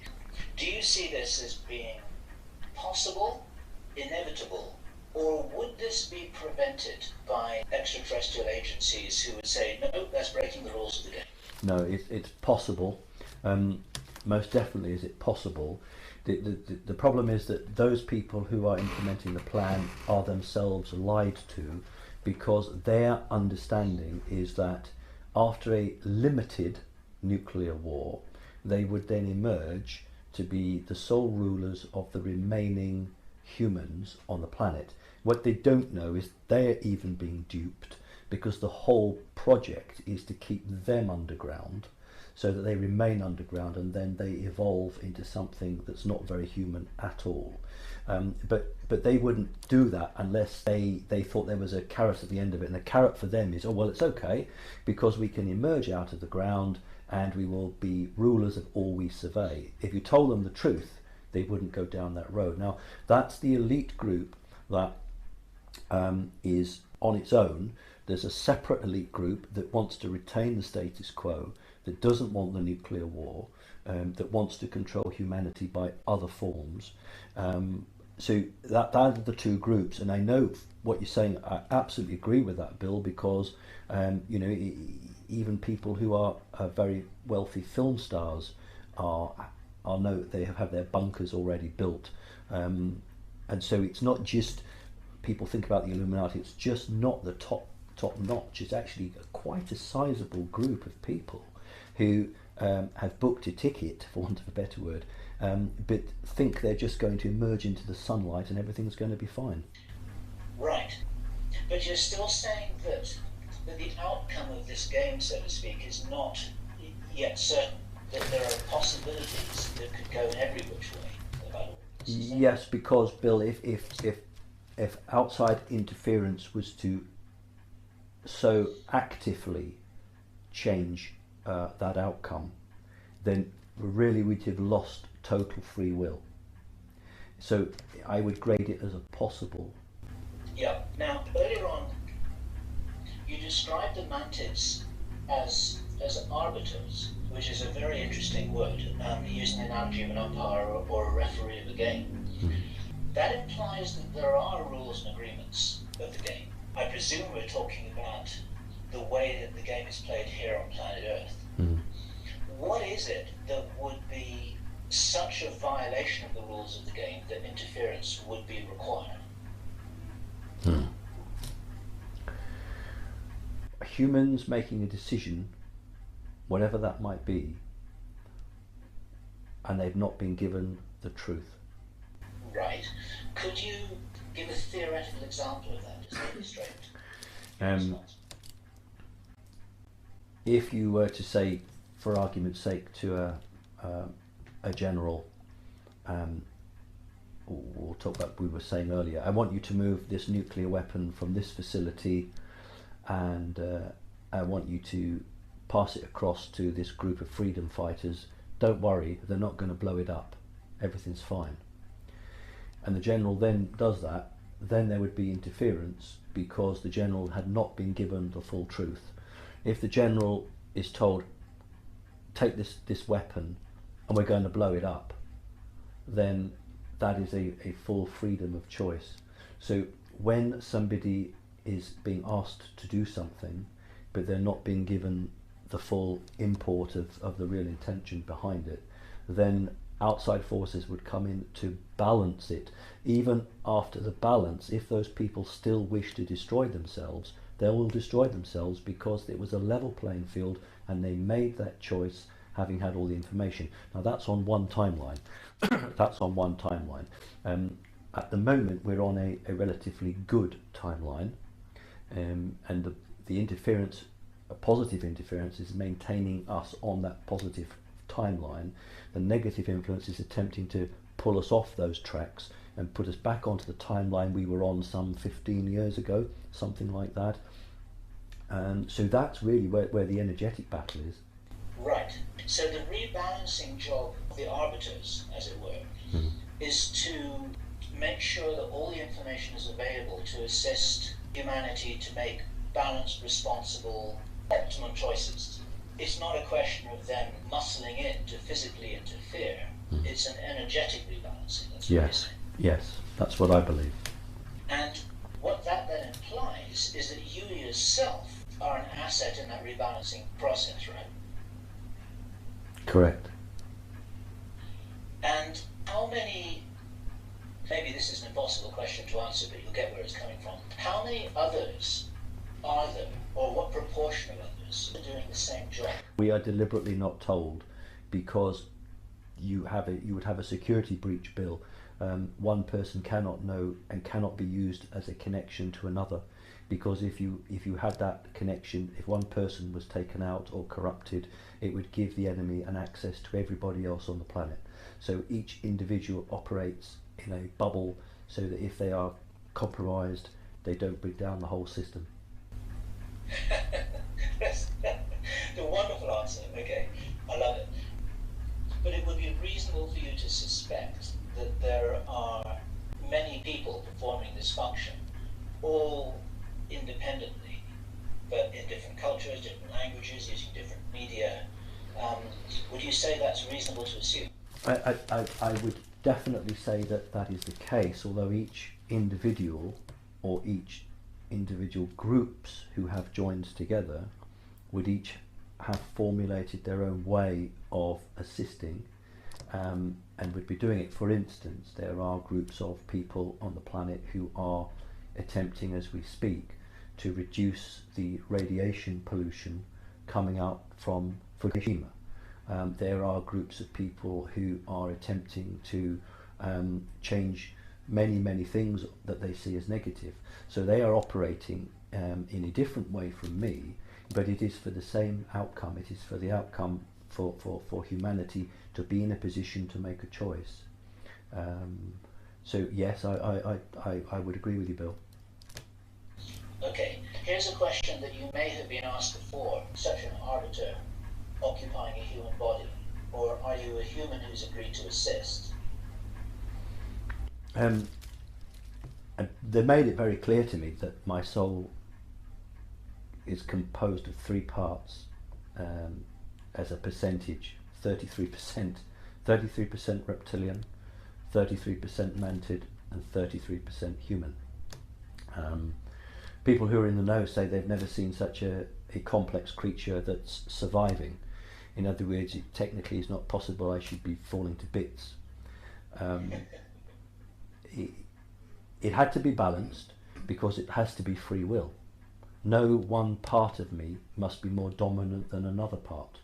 [SPEAKER 4] Do you see this as being possible, inevitable, or would this be prevented by extraterrestrial agencies who would say, no, that's breaking the rules of the game?
[SPEAKER 2] No, it's possible. Most definitely is it possible. The problem is that those people who are implementing the plan are themselves lied to, because their understanding is that after a limited nuclear war, they would then emerge to be the sole rulers of the remaining humans on the planet. What they don't know is they're even being duped, because the whole project is to keep them underground, so that they remain underground and then they evolve into something that's not very human at all. But they wouldn't do that unless they thought there was a carrot at the end of it, and the carrot for them is, oh well, it's okay because we can emerge out of the ground and we will be rulers of all we survey. If you told them the truth, they wouldn't go down that road. Now that's the elite group that is on its own. There's a separate elite group that wants to retain the status quo, that doesn't want the nuclear war, that wants to control humanity by other forms. So that are the two groups, and I know what you're saying. I absolutely agree with that, Bill, because you know, even people who are very wealthy film stars are know they have their bunkers already built, and so it's not just people think about the Illuminati. It's just not the top notch. It's actually quite a sizable group of people who have booked a ticket, for want of a better word, but think they're just going to emerge into the sunlight and everything's going to be fine.
[SPEAKER 4] Right. But you're still saying that the outcome of this game, so to speak, is not yet certain, that there are possibilities that could go in every which way about all this.
[SPEAKER 2] Yes, because, Bill, if outside interference was to so actively change that outcome, then really we'd have lost total free will. So I would grade it as a possible.
[SPEAKER 4] Yeah. Now, earlier on, you described the mantids as arbiters, which is a very interesting word, using the analogy of an umpire or a referee of a game. That implies that there are rules and agreements of the game. I presume we're talking about the way that the game is played here on planet Earth. What is it that would be such a violation of the rules of the game that interference would be required?
[SPEAKER 2] Humans making a decision, whatever that might be, and they've not been given the truth.
[SPEAKER 4] Right. Could you give a theoretical example of that, just to illustrate?
[SPEAKER 2] If you were to say, for argument's sake, to a general, we'll talk about what we were saying earlier, I want you to move this nuclear weapon from this facility, and I want you to pass it across to this group of freedom fighters. Don't worry, they're not going to blow it up. Everything's fine. And the general then does that, then there would be interference, because the general had not been given the full truth. If the general is told, take this weapon and we're going to blow it up, then that is a full freedom of choice. So when somebody is being asked to do something, but they're not being given the full import of the real intention behind it, then outside forces would come in to balance it. Even after the balance, if those people still wish to destroy themselves, they will destroy themselves, because it was a level playing field and they made that choice having had all the information. Now that's on one timeline. That's on one timeline. At the moment we're on a relatively good timeline, and the interference, a positive interference, is maintaining us on that positive timeline. The negative influence is attempting to pull us off those tracks and put us back onto the timeline we were on some 15 years ago, something like that. So that's really where the energetic battle is.
[SPEAKER 4] Right. So the rebalancing job of the arbiters, as it were, is to make sure that all the information is available to assist humanity to make balanced, responsible, optimum choices. It's not a question of them muscling in to physically interfere. It's an energetic rebalancing. That's what you're saying.
[SPEAKER 2] Yes, that's what I believe.
[SPEAKER 4] And what that then implies is that you yourself are an asset in that rebalancing process, right?
[SPEAKER 2] Correct.
[SPEAKER 4] And how many, maybe this is an impossible question to answer, but you'll get where it's coming from. How many others are there, or what proportion of others are doing the same job?
[SPEAKER 2] We are deliberately not told, because you would have a security breach bill. One person cannot know and cannot be used as a connection to another, because if you had that connection, if one person was taken out or corrupted, it would give the enemy an access to everybody else on the planet. So each individual operates in a bubble, so that if they are compromised, they don't bring down the whole system.
[SPEAKER 4] That's the wonderful answer. Okay, I love it. But it would be reasonable for you to suspect that there are many people performing this function, all independently, but in different cultures, different languages, using different media. Would you say that's reasonable to assume?
[SPEAKER 2] I would definitely say that is the case, although each individual, or each individual groups who have joined together, would each have formulated their own way of assisting, and would be doing it. For instance, there are groups of people on the planet who are attempting, as we speak, to reduce the radiation pollution coming out from Fukushima. There are groups of people who are attempting to change many things that they see as negative. So they are operating in a different way from me, but it is for the same outcome. It is for the outcome for humanity to be in a position to make a choice. So yes, I would agree with you, Bill.
[SPEAKER 4] Okay, here's a question that you may have been asked before. Such an arbiter occupying a human body, or are you a human who's agreed to assist?
[SPEAKER 2] They made it very clear to me that my soul is composed of three parts, as a percentage: 33% reptilian, 33% manted, and 33% human. People who are in the know say they've never seen such a complex creature that's surviving. In other words, it technically is not possible I should be falling to bits. It had to be balanced, because it has to be free will. No one part of me must be more dominant than another part,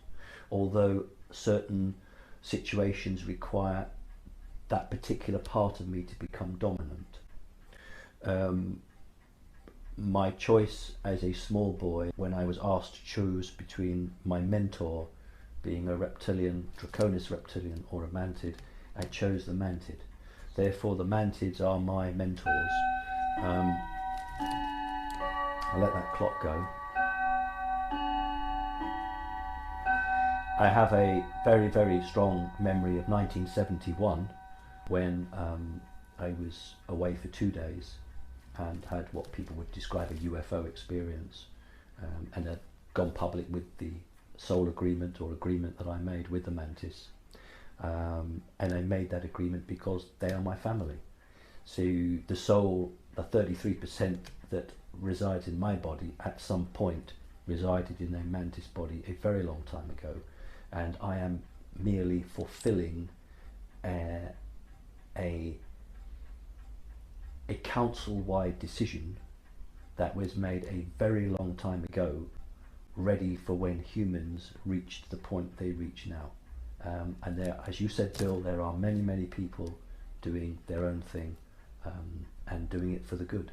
[SPEAKER 2] although certain situations require that particular part of me to become dominant. My choice as a small boy, when I was asked to choose between my mentor being a reptilian, draconis reptilian, or a mantid, I chose the mantid. Therefore the mantids are my mentors. I'll let that clock go. I have a very strong memory of 1971, when I was away for 2 days and had what people would describe a UFO experience, and had gone public with the soul agreement, or agreement that I made with the mantis. And I made that agreement because they are my family. So the soul the 33% that resides in my body at some point resided in a mantis body a very long time ago, and I am merely fulfilling a council-wide decision that was made a very long time ago, ready for when humans reached the point they reach now. And there, as you said, Bill, there are many people doing their own thing, and doing it for the good.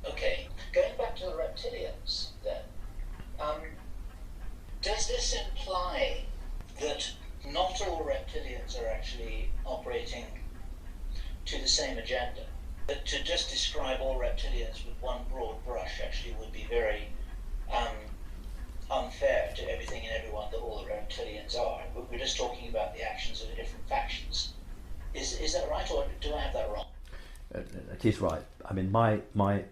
[SPEAKER 4] Okay, going back to the reptilians then, does this imply that not all reptilians are actually operating to the same agenda? That to just describe all reptilians with one broad brush actually would be very unfair to everything and everyone that all the reptilians are. We're just talking about the actions of the different factions. Is that right, or do I have that wrong?
[SPEAKER 2] It is right. I mean, my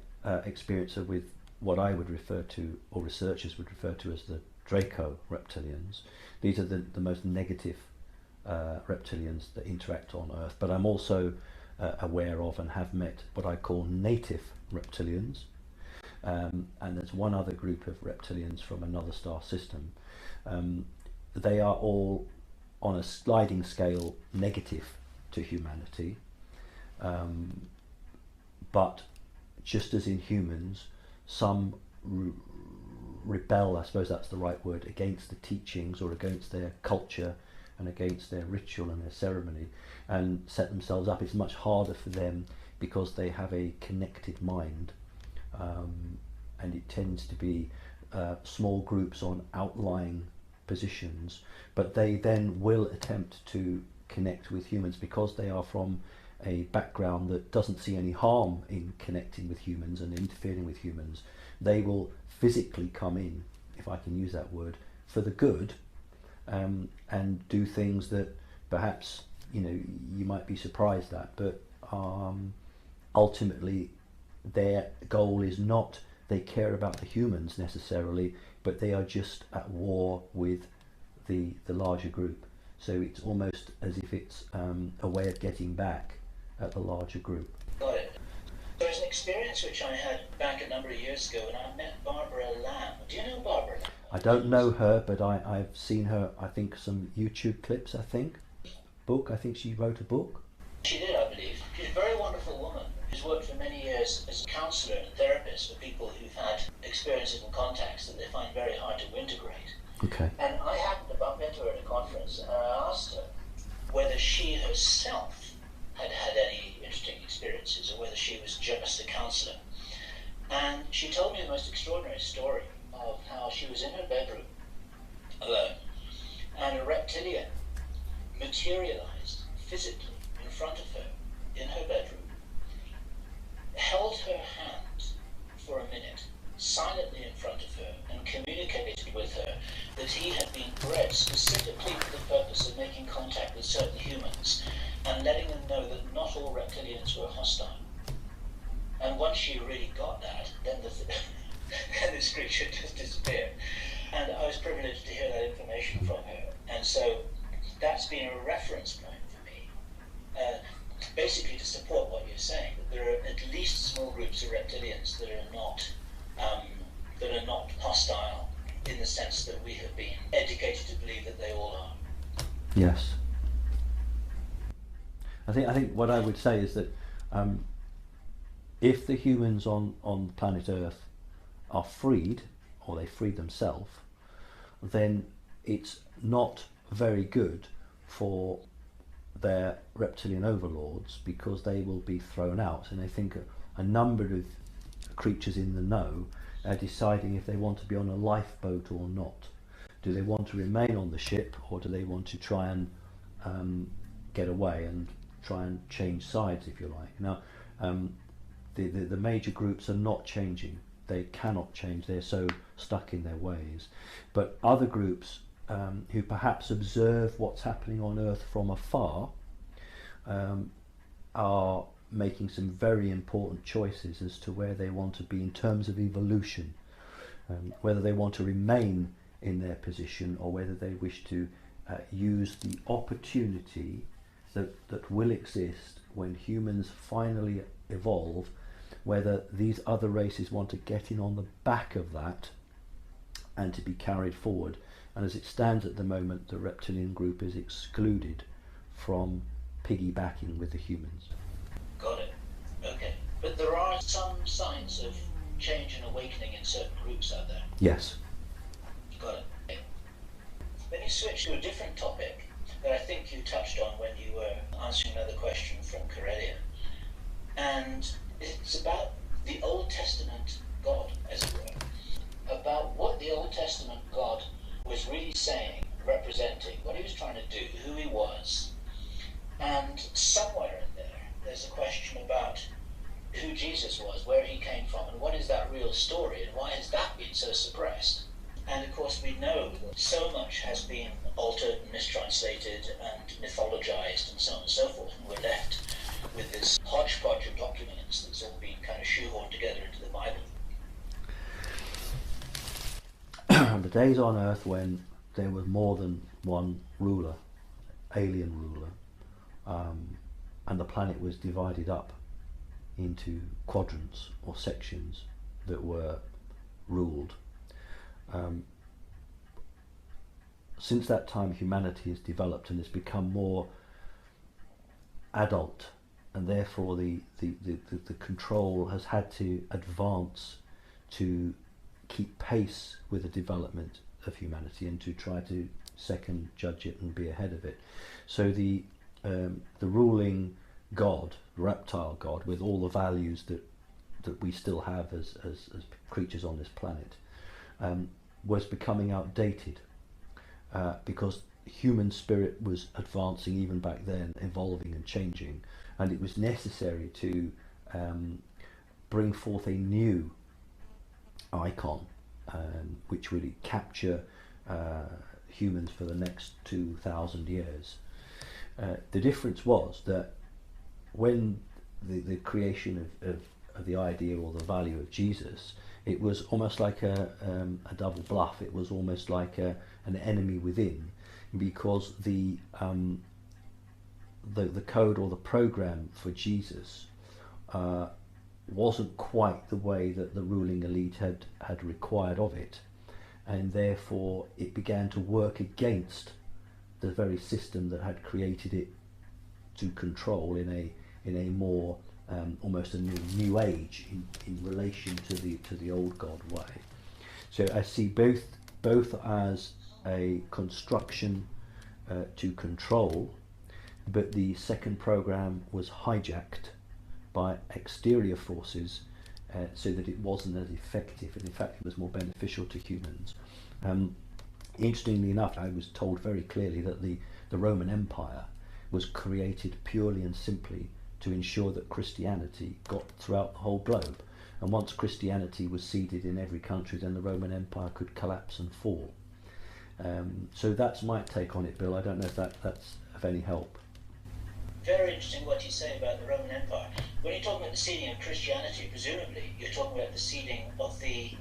[SPEAKER 2] experience with what I would refer to, or researchers would refer to, as the Draco reptilians. These are the most negative reptilians that interact on Earth, but I'm also aware of and have met what I call native reptilians, and there's one other group of reptilians from another star system. They are all on a sliding scale negative to humanity, but just as in humans, some rebel, I suppose that's the right word, against the teachings or against their culture and against their ritual and their ceremony, and set themselves up. It's much harder for them because they have a connected mind, and it tends to be small groups on outlying positions, but they then will attempt to connect with humans because they are from a background that doesn't see any harm in connecting with humans and interfering with humans. They will physically come in, if I can use that word, for the good, and do things that perhaps you might be surprised at, but ultimately their goal is not they care about the humans necessarily, but they are just at war with the larger group. So it's almost as if it's a way of getting back at the larger group.
[SPEAKER 4] Got it. There's an experience which I had back a number of years ago when I met Barbara Lamb. Do you know Barbara Lamb?
[SPEAKER 2] I don't know her, but I've seen her, I think, some YouTube clips, I think. I think she wrote a book.
[SPEAKER 4] She did, I believe. She's a very wonderful woman who's worked for many years as a counsellor and therapist for people who've had experiences and contacts that they find very hard to integrate.
[SPEAKER 2] Okay.
[SPEAKER 4] And I happened to bump into her at a conference, and I asked her whether she herself had had any interesting experiences or whether she was just a counsellor. And she told me the most extraordinary story of how she was in her bedroom alone, and a reptilian materialized physically in front of her in her bedroom, held her hand for a minute silently in front of her, and communicated with her that he had been bred specifically for the purpose of making contact with certain humans and letting them know that not all reptilians were hostile. And once she really got that, then then this creature just disappeared. And I was privileged to hear that information from her. And so that's been a reference point for me, basically to support what you're saying, that there are at least small groups of reptilians that are not hostile in the sense that we have been educated to believe that they all are.
[SPEAKER 2] Yes. I think what I would say is that if the humans on planet Earth are freed, or they free themselves, then it's not very good for their reptilian overlords, because they will be thrown out. And I think a number of creatures in the know are deciding if they want to be on a lifeboat or not. Do they want to remain on the ship, or do they want to try and get away and try and change sides, if you like? Now, the major groups are not changing. They cannot change. They're so stuck in their ways. But other groups who perhaps observe what's happening on Earth from afar are making some very important choices as to where they want to be in terms of evolution, whether they want to remain in their position or whether they wish to use the opportunity that will exist when humans finally evolve, whether these other races want to get in on the back of that and to be carried forward. And as it stands at the moment, the reptilian group is excluded from piggybacking with the humans.
[SPEAKER 4] Got it. Okay. But there are some signs of change and awakening in certain groups out there.
[SPEAKER 2] Yes.
[SPEAKER 4] Got it. Okay. Let me switch to a different topic that I think you touched on when you were answering another question from Corellia. And it's about the Old Testament God, as it were. About what the Old Testament God was really saying, representing, what he was trying to do, who he was. And somewhere in there, there's a question about who Jesus was, where he came from, and what is that real story, and why has that been so suppressed? And of course we know that so much has been altered and mistranslated and mythologized and so on and so forth, and we're left with this hodgepodge of documents that's all been kind of shoehorned together into the Bible.
[SPEAKER 2] The days on Earth when there was more than one ruler, alien ruler, and the planet was divided up into quadrants or sections that were ruled. Since that time, humanity has developed and has become more adult, and therefore the control has had to advance to keep pace with the development of humanity and to try to second judge it and be ahead of it. So the ruling god, reptile god, with all the values that we still have as creatures on this planet, was becoming outdated because human spirit was advancing even back then, evolving and changing, and it was necessary to bring forth a new icon which would capture humans for the next 2,000 years. The difference was that when the creation of the idea or the value of Jesus, it was almost like a double bluff. It was almost like an enemy within, because the code or the program for Jesus wasn't quite the way that the ruling elite had required of it, and therefore it began to work against the very system that had created it to control in a more almost a new age in relation to the old God way. So I see both as a construction to control, but the second program was hijacked by exterior forces so that it wasn't as effective, and in fact it was more beneficial to humans. Interestingly enough, I was told very clearly that the Roman Empire was created purely and simply to ensure that Christianity got throughout the whole globe, and once Christianity was seeded in every country, then the Roman Empire could collapse and fall. So that's my take on it, Bill. I don't know if that's of any help.
[SPEAKER 4] Very interesting what you say about the Roman Empire. When you're talking about the seeding of Christianity, presumably you're talking about the seeding of the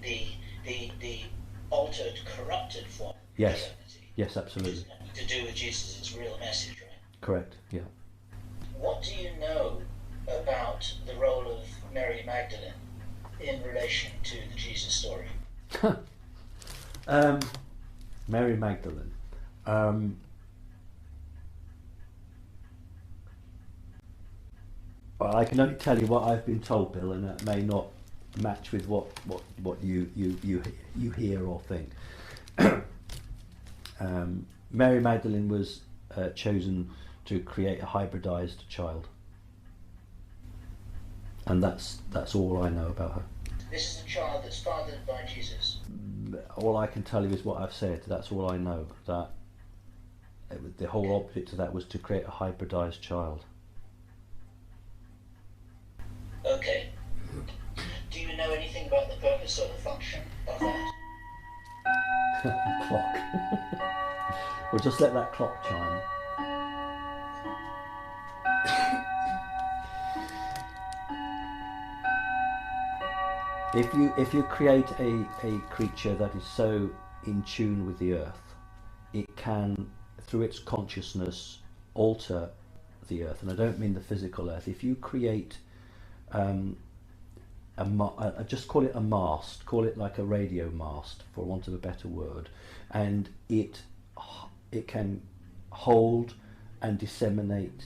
[SPEAKER 4] altered, corrupted form of Christianity.
[SPEAKER 2] Yes, absolutely.
[SPEAKER 4] To do with Jesus' real message, right?
[SPEAKER 2] Correct, yeah.
[SPEAKER 4] What do you know about the role of Mary Magdalene in relation to the Jesus story?
[SPEAKER 2] Mary Magdalene. Well, I can only tell you what I've been told, Bill, and that may not match with what you hear or think. Mary Magdalene was chosen to create a hybridized child, and that's all I know about her.
[SPEAKER 4] This is a child that's fathered by Jesus.
[SPEAKER 2] All I can tell you is what I've said. That's all I know. That the whole object of that was to create a hybridized child.
[SPEAKER 4] Okay. Do you know anything about the purpose or the function of that?
[SPEAKER 2] Clock. We'll just let that clock chime. If you create a creature that is so in tune with the earth, it can, through its consciousness, alter the earth, and I don't mean the physical earth, if you create just call it a mast, call it like a radio mast, for want of a better word, and it can hold and disseminate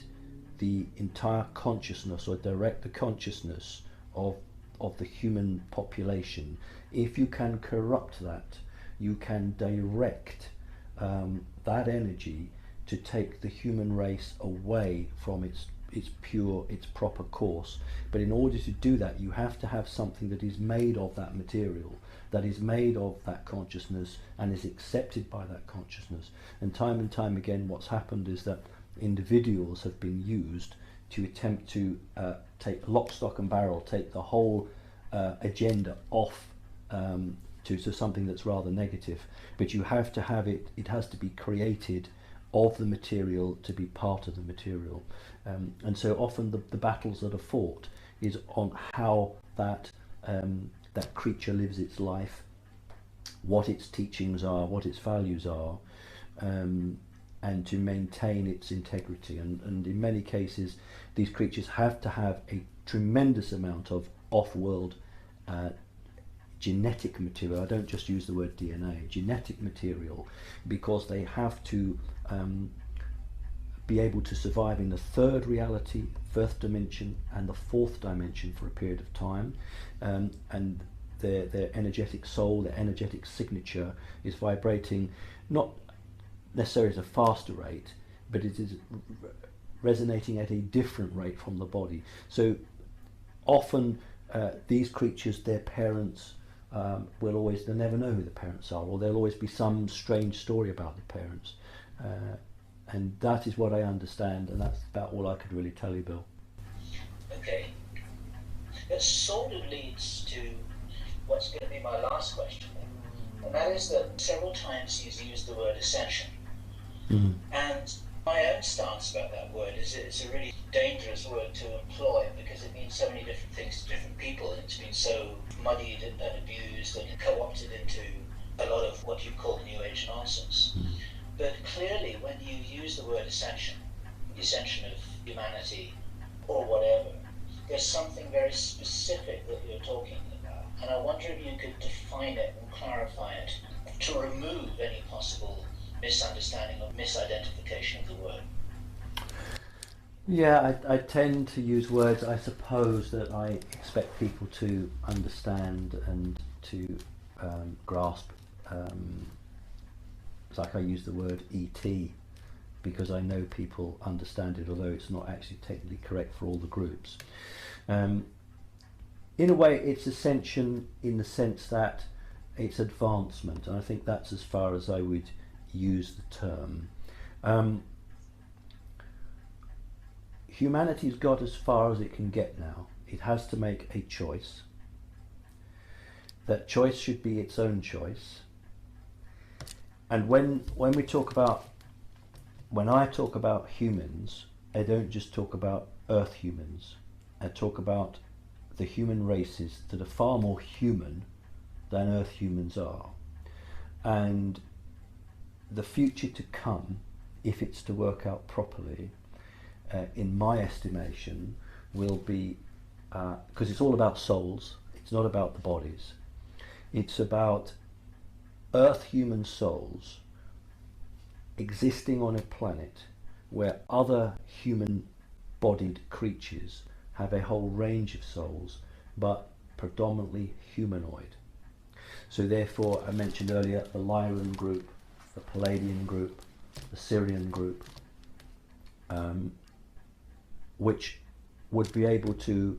[SPEAKER 2] the entire consciousness, or direct the consciousness of the human population. If you can corrupt that, you can direct that energy to take the human race away from its proper course. But in order to do that, you have to have something that is made of that material, that is made of that consciousness and is accepted by that consciousness. And time again, what's happened is that individuals have been used to attempt to take lock, stock and barrel, take the whole agenda off to something that's rather negative. But you have to have it has to be created of the material to be part of the material. And so often the battles that are fought is on how that creature lives its life, what its teachings are, what its values are, and to maintain its integrity. And in many cases, these creatures have to have a tremendous amount of off-world genetic material. I don't just use the word DNA, genetic material, because they have to be able to survive in the third reality, fourth dimension, and the fourth dimension for a period of time, and their energetic soul, their energetic signature is vibrating not necessarily at a faster rate, but it is resonating at a different rate from the body. So often these creatures, their parents will always, they'll never know who the parents are, or there'll always be some strange story about the parents. And that is what I understand, and that's about all I could really tell you, Bill.
[SPEAKER 4] Okay. That sort of leads to what's going to be my last question, and that is that several times you've used the word ascension.
[SPEAKER 2] Mm-hmm.
[SPEAKER 4] And my own stance about that word is it's a really dangerous word to employ, because it means so many different things to different people, and it's been so muddied and abused and co-opted into a lot of what you call New Age nonsense.
[SPEAKER 2] Mm-hmm.
[SPEAKER 4] But clearly, when you use the word ascension, the ascension of humanity or whatever, there's something very specific that you're talking about. And I wonder if you could define it and clarify it to remove any possible misunderstanding or misidentification of the word.
[SPEAKER 2] Yeah, I tend to use words, I suppose, that I expect people to understand and to grasp. It's like I use the word ET because I know people understand it, although it's not actually technically correct for all the groups. In a way, it's ascension in the sense that it's advancement, and I think that's as far as I would use the term. Humanity's got as far as it can get now. It has to make a choice. That choice should be its own choice. And when I talk about humans, I don't just talk about Earth humans. I talk about the human races that are far more human than Earth humans are. And the future to come, if it's to work out properly, in my estimation, will be, because it's all about souls, it's not about the bodies. It's about Earth human souls existing on a planet where other human-bodied creatures have a whole range of souls, but predominantly humanoid. So therefore, I mentioned earlier the Lyran group, the Palladian group, the Syrian group, which would be able to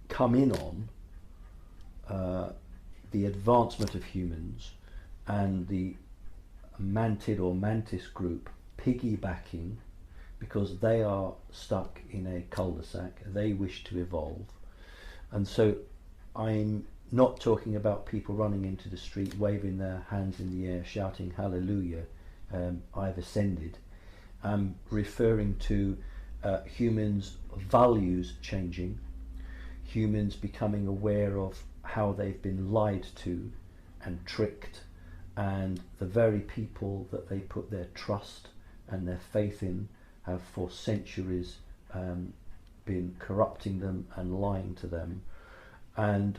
[SPEAKER 2] come in on the advancement of humans, and the mantid or mantis group piggybacking, because they are stuck in a cul-de-sac, they wish to evolve. And so I'm not talking about people running into the street waving their hands in the air shouting hallelujah, I've ascended. I'm referring to humans' values changing, humans becoming aware of how they've been lied to and tricked, and the very people that they put their trust and their faith in have for centuries been corrupting them and lying to them. And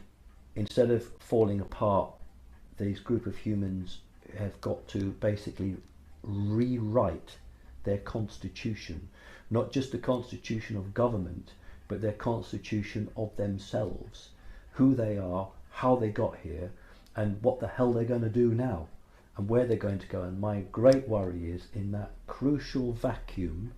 [SPEAKER 2] instead of falling apart, these group of humans have got to basically rewrite their constitution, not just the constitution of government, but their constitution of themselves, who they are, how they got here, and what the hell they're going to do now, and where they're going to go. And my great worry is in that crucial vacuum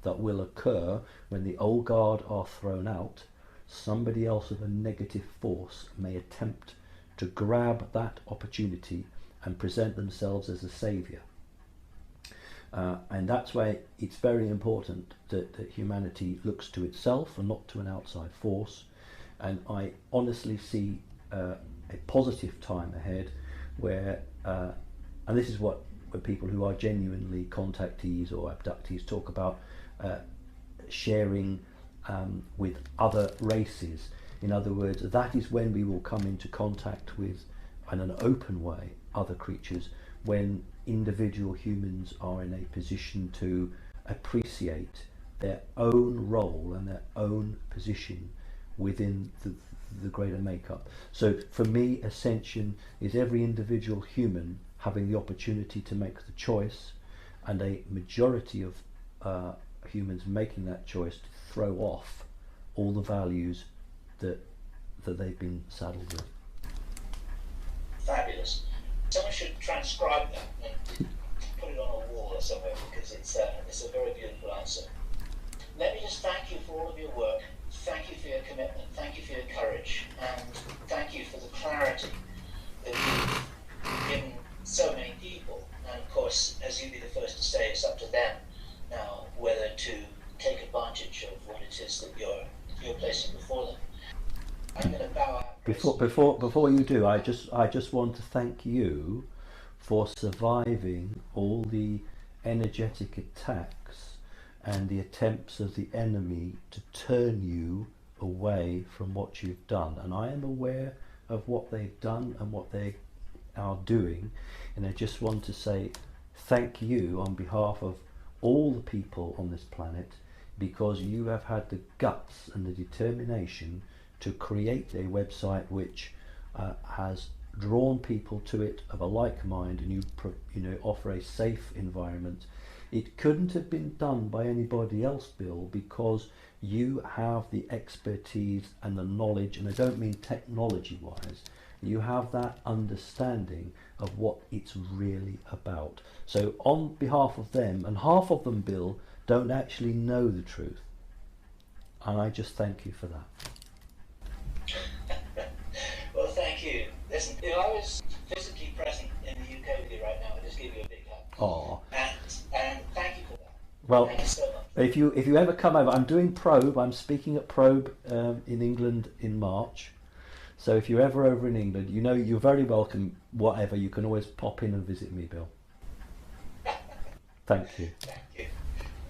[SPEAKER 2] that will occur when the old guard are thrown out, somebody else with a negative force may attempt to grab that opportunity and present themselves as a saviour. And that's why it's very important that humanity looks to itself and not to an outside force. And I honestly see a positive time ahead where, and this is what people who are genuinely contactees or abductees talk about, sharing with other races. In other words, that is when we will come into contact with, in an open way, other creatures, when individual humans are in a position to appreciate their own role and their own position within the greater makeup. So for me, ascension is every individual human having the opportunity to make the choice, and a majority of humans making that choice to throw off all the values that they've been saddled with.
[SPEAKER 4] Fabulous. Someone should transcribe that and put it on a wall or somewhere, because it's a very beautiful answer. Let me just thank you for all of your work. Thank you for your commitment. Thank you for your courage. And thank you for the clarity that you've given so many people. And of course, as you'd be the first to say, it's up to them now whether to take advantage of what it is that you're placing before them. I'm going to bow out.
[SPEAKER 2] Before you do, I just want to thank you for surviving all the energetic attacks and the attempts of the enemy to turn you away from what you've done. And I am aware of what they've done and what they are doing, and I just want to say thank you on behalf of all the people on this planet, because you have had the guts and the determination to create a website which has drawn people to it of a like mind, and you offer a safe environment. It couldn't have been done by anybody else, Bill, because you have the expertise and the knowledge, and I don't mean technology wise, you have that understanding of what it's really about. So on behalf of them, and half of them, Bill, don't actually know the truth, and I just thank you for that.
[SPEAKER 4] Well, thank you. Listen, if I was physically present in the UK with you right now, I'd just give you a big hug.
[SPEAKER 2] Oh.
[SPEAKER 4] And thank you for that.
[SPEAKER 2] Well,
[SPEAKER 4] thank you so much.
[SPEAKER 2] if you ever come over, I'm doing Probe. I'm speaking at Probe in England in March. So if you're ever over in England, you're very welcome. Whatever, you can always pop in and visit me, Bill. Thank you.
[SPEAKER 4] Thank you.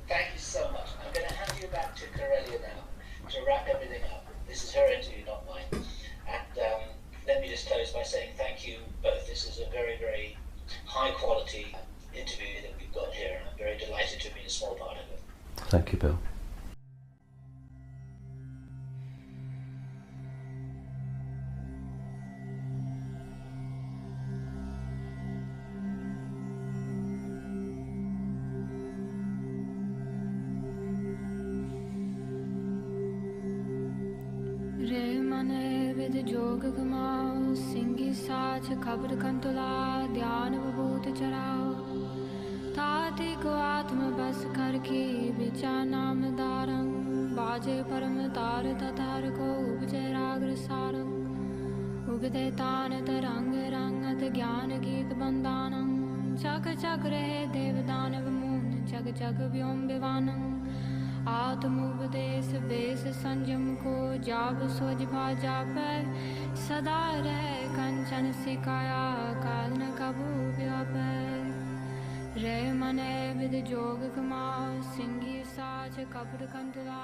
[SPEAKER 4] Thank you so much. I'm going to hand you back to Corellia now to wrap everything up. This is her interview, not mine. And let me just close by saying thank you both. This is a very, very high quality interview that we've got here, and I'm very delighted to be a small part of it.
[SPEAKER 2] Thank you, Bill.
[SPEAKER 1] जोग गमाओ सिंगी साच खबर कंतुला ध्यान बबूत चराओ ताते को आत्म बस करके बिचा नाम दारं बाजे परम तार ततार को उपजे राग्र सारं उगते तान तरंग रंगत ज्ञान गीत बंदानं चक चक रहे देवदानव मून जग जग व्योम विवानं आत्मोपदेश बेस संयम को जाप सोज भाजापै सदा रह कंचन सिकाया काल न कबू व्यापै रे मने विद जोग कमाओ सिंगी साच कपड़ कंतला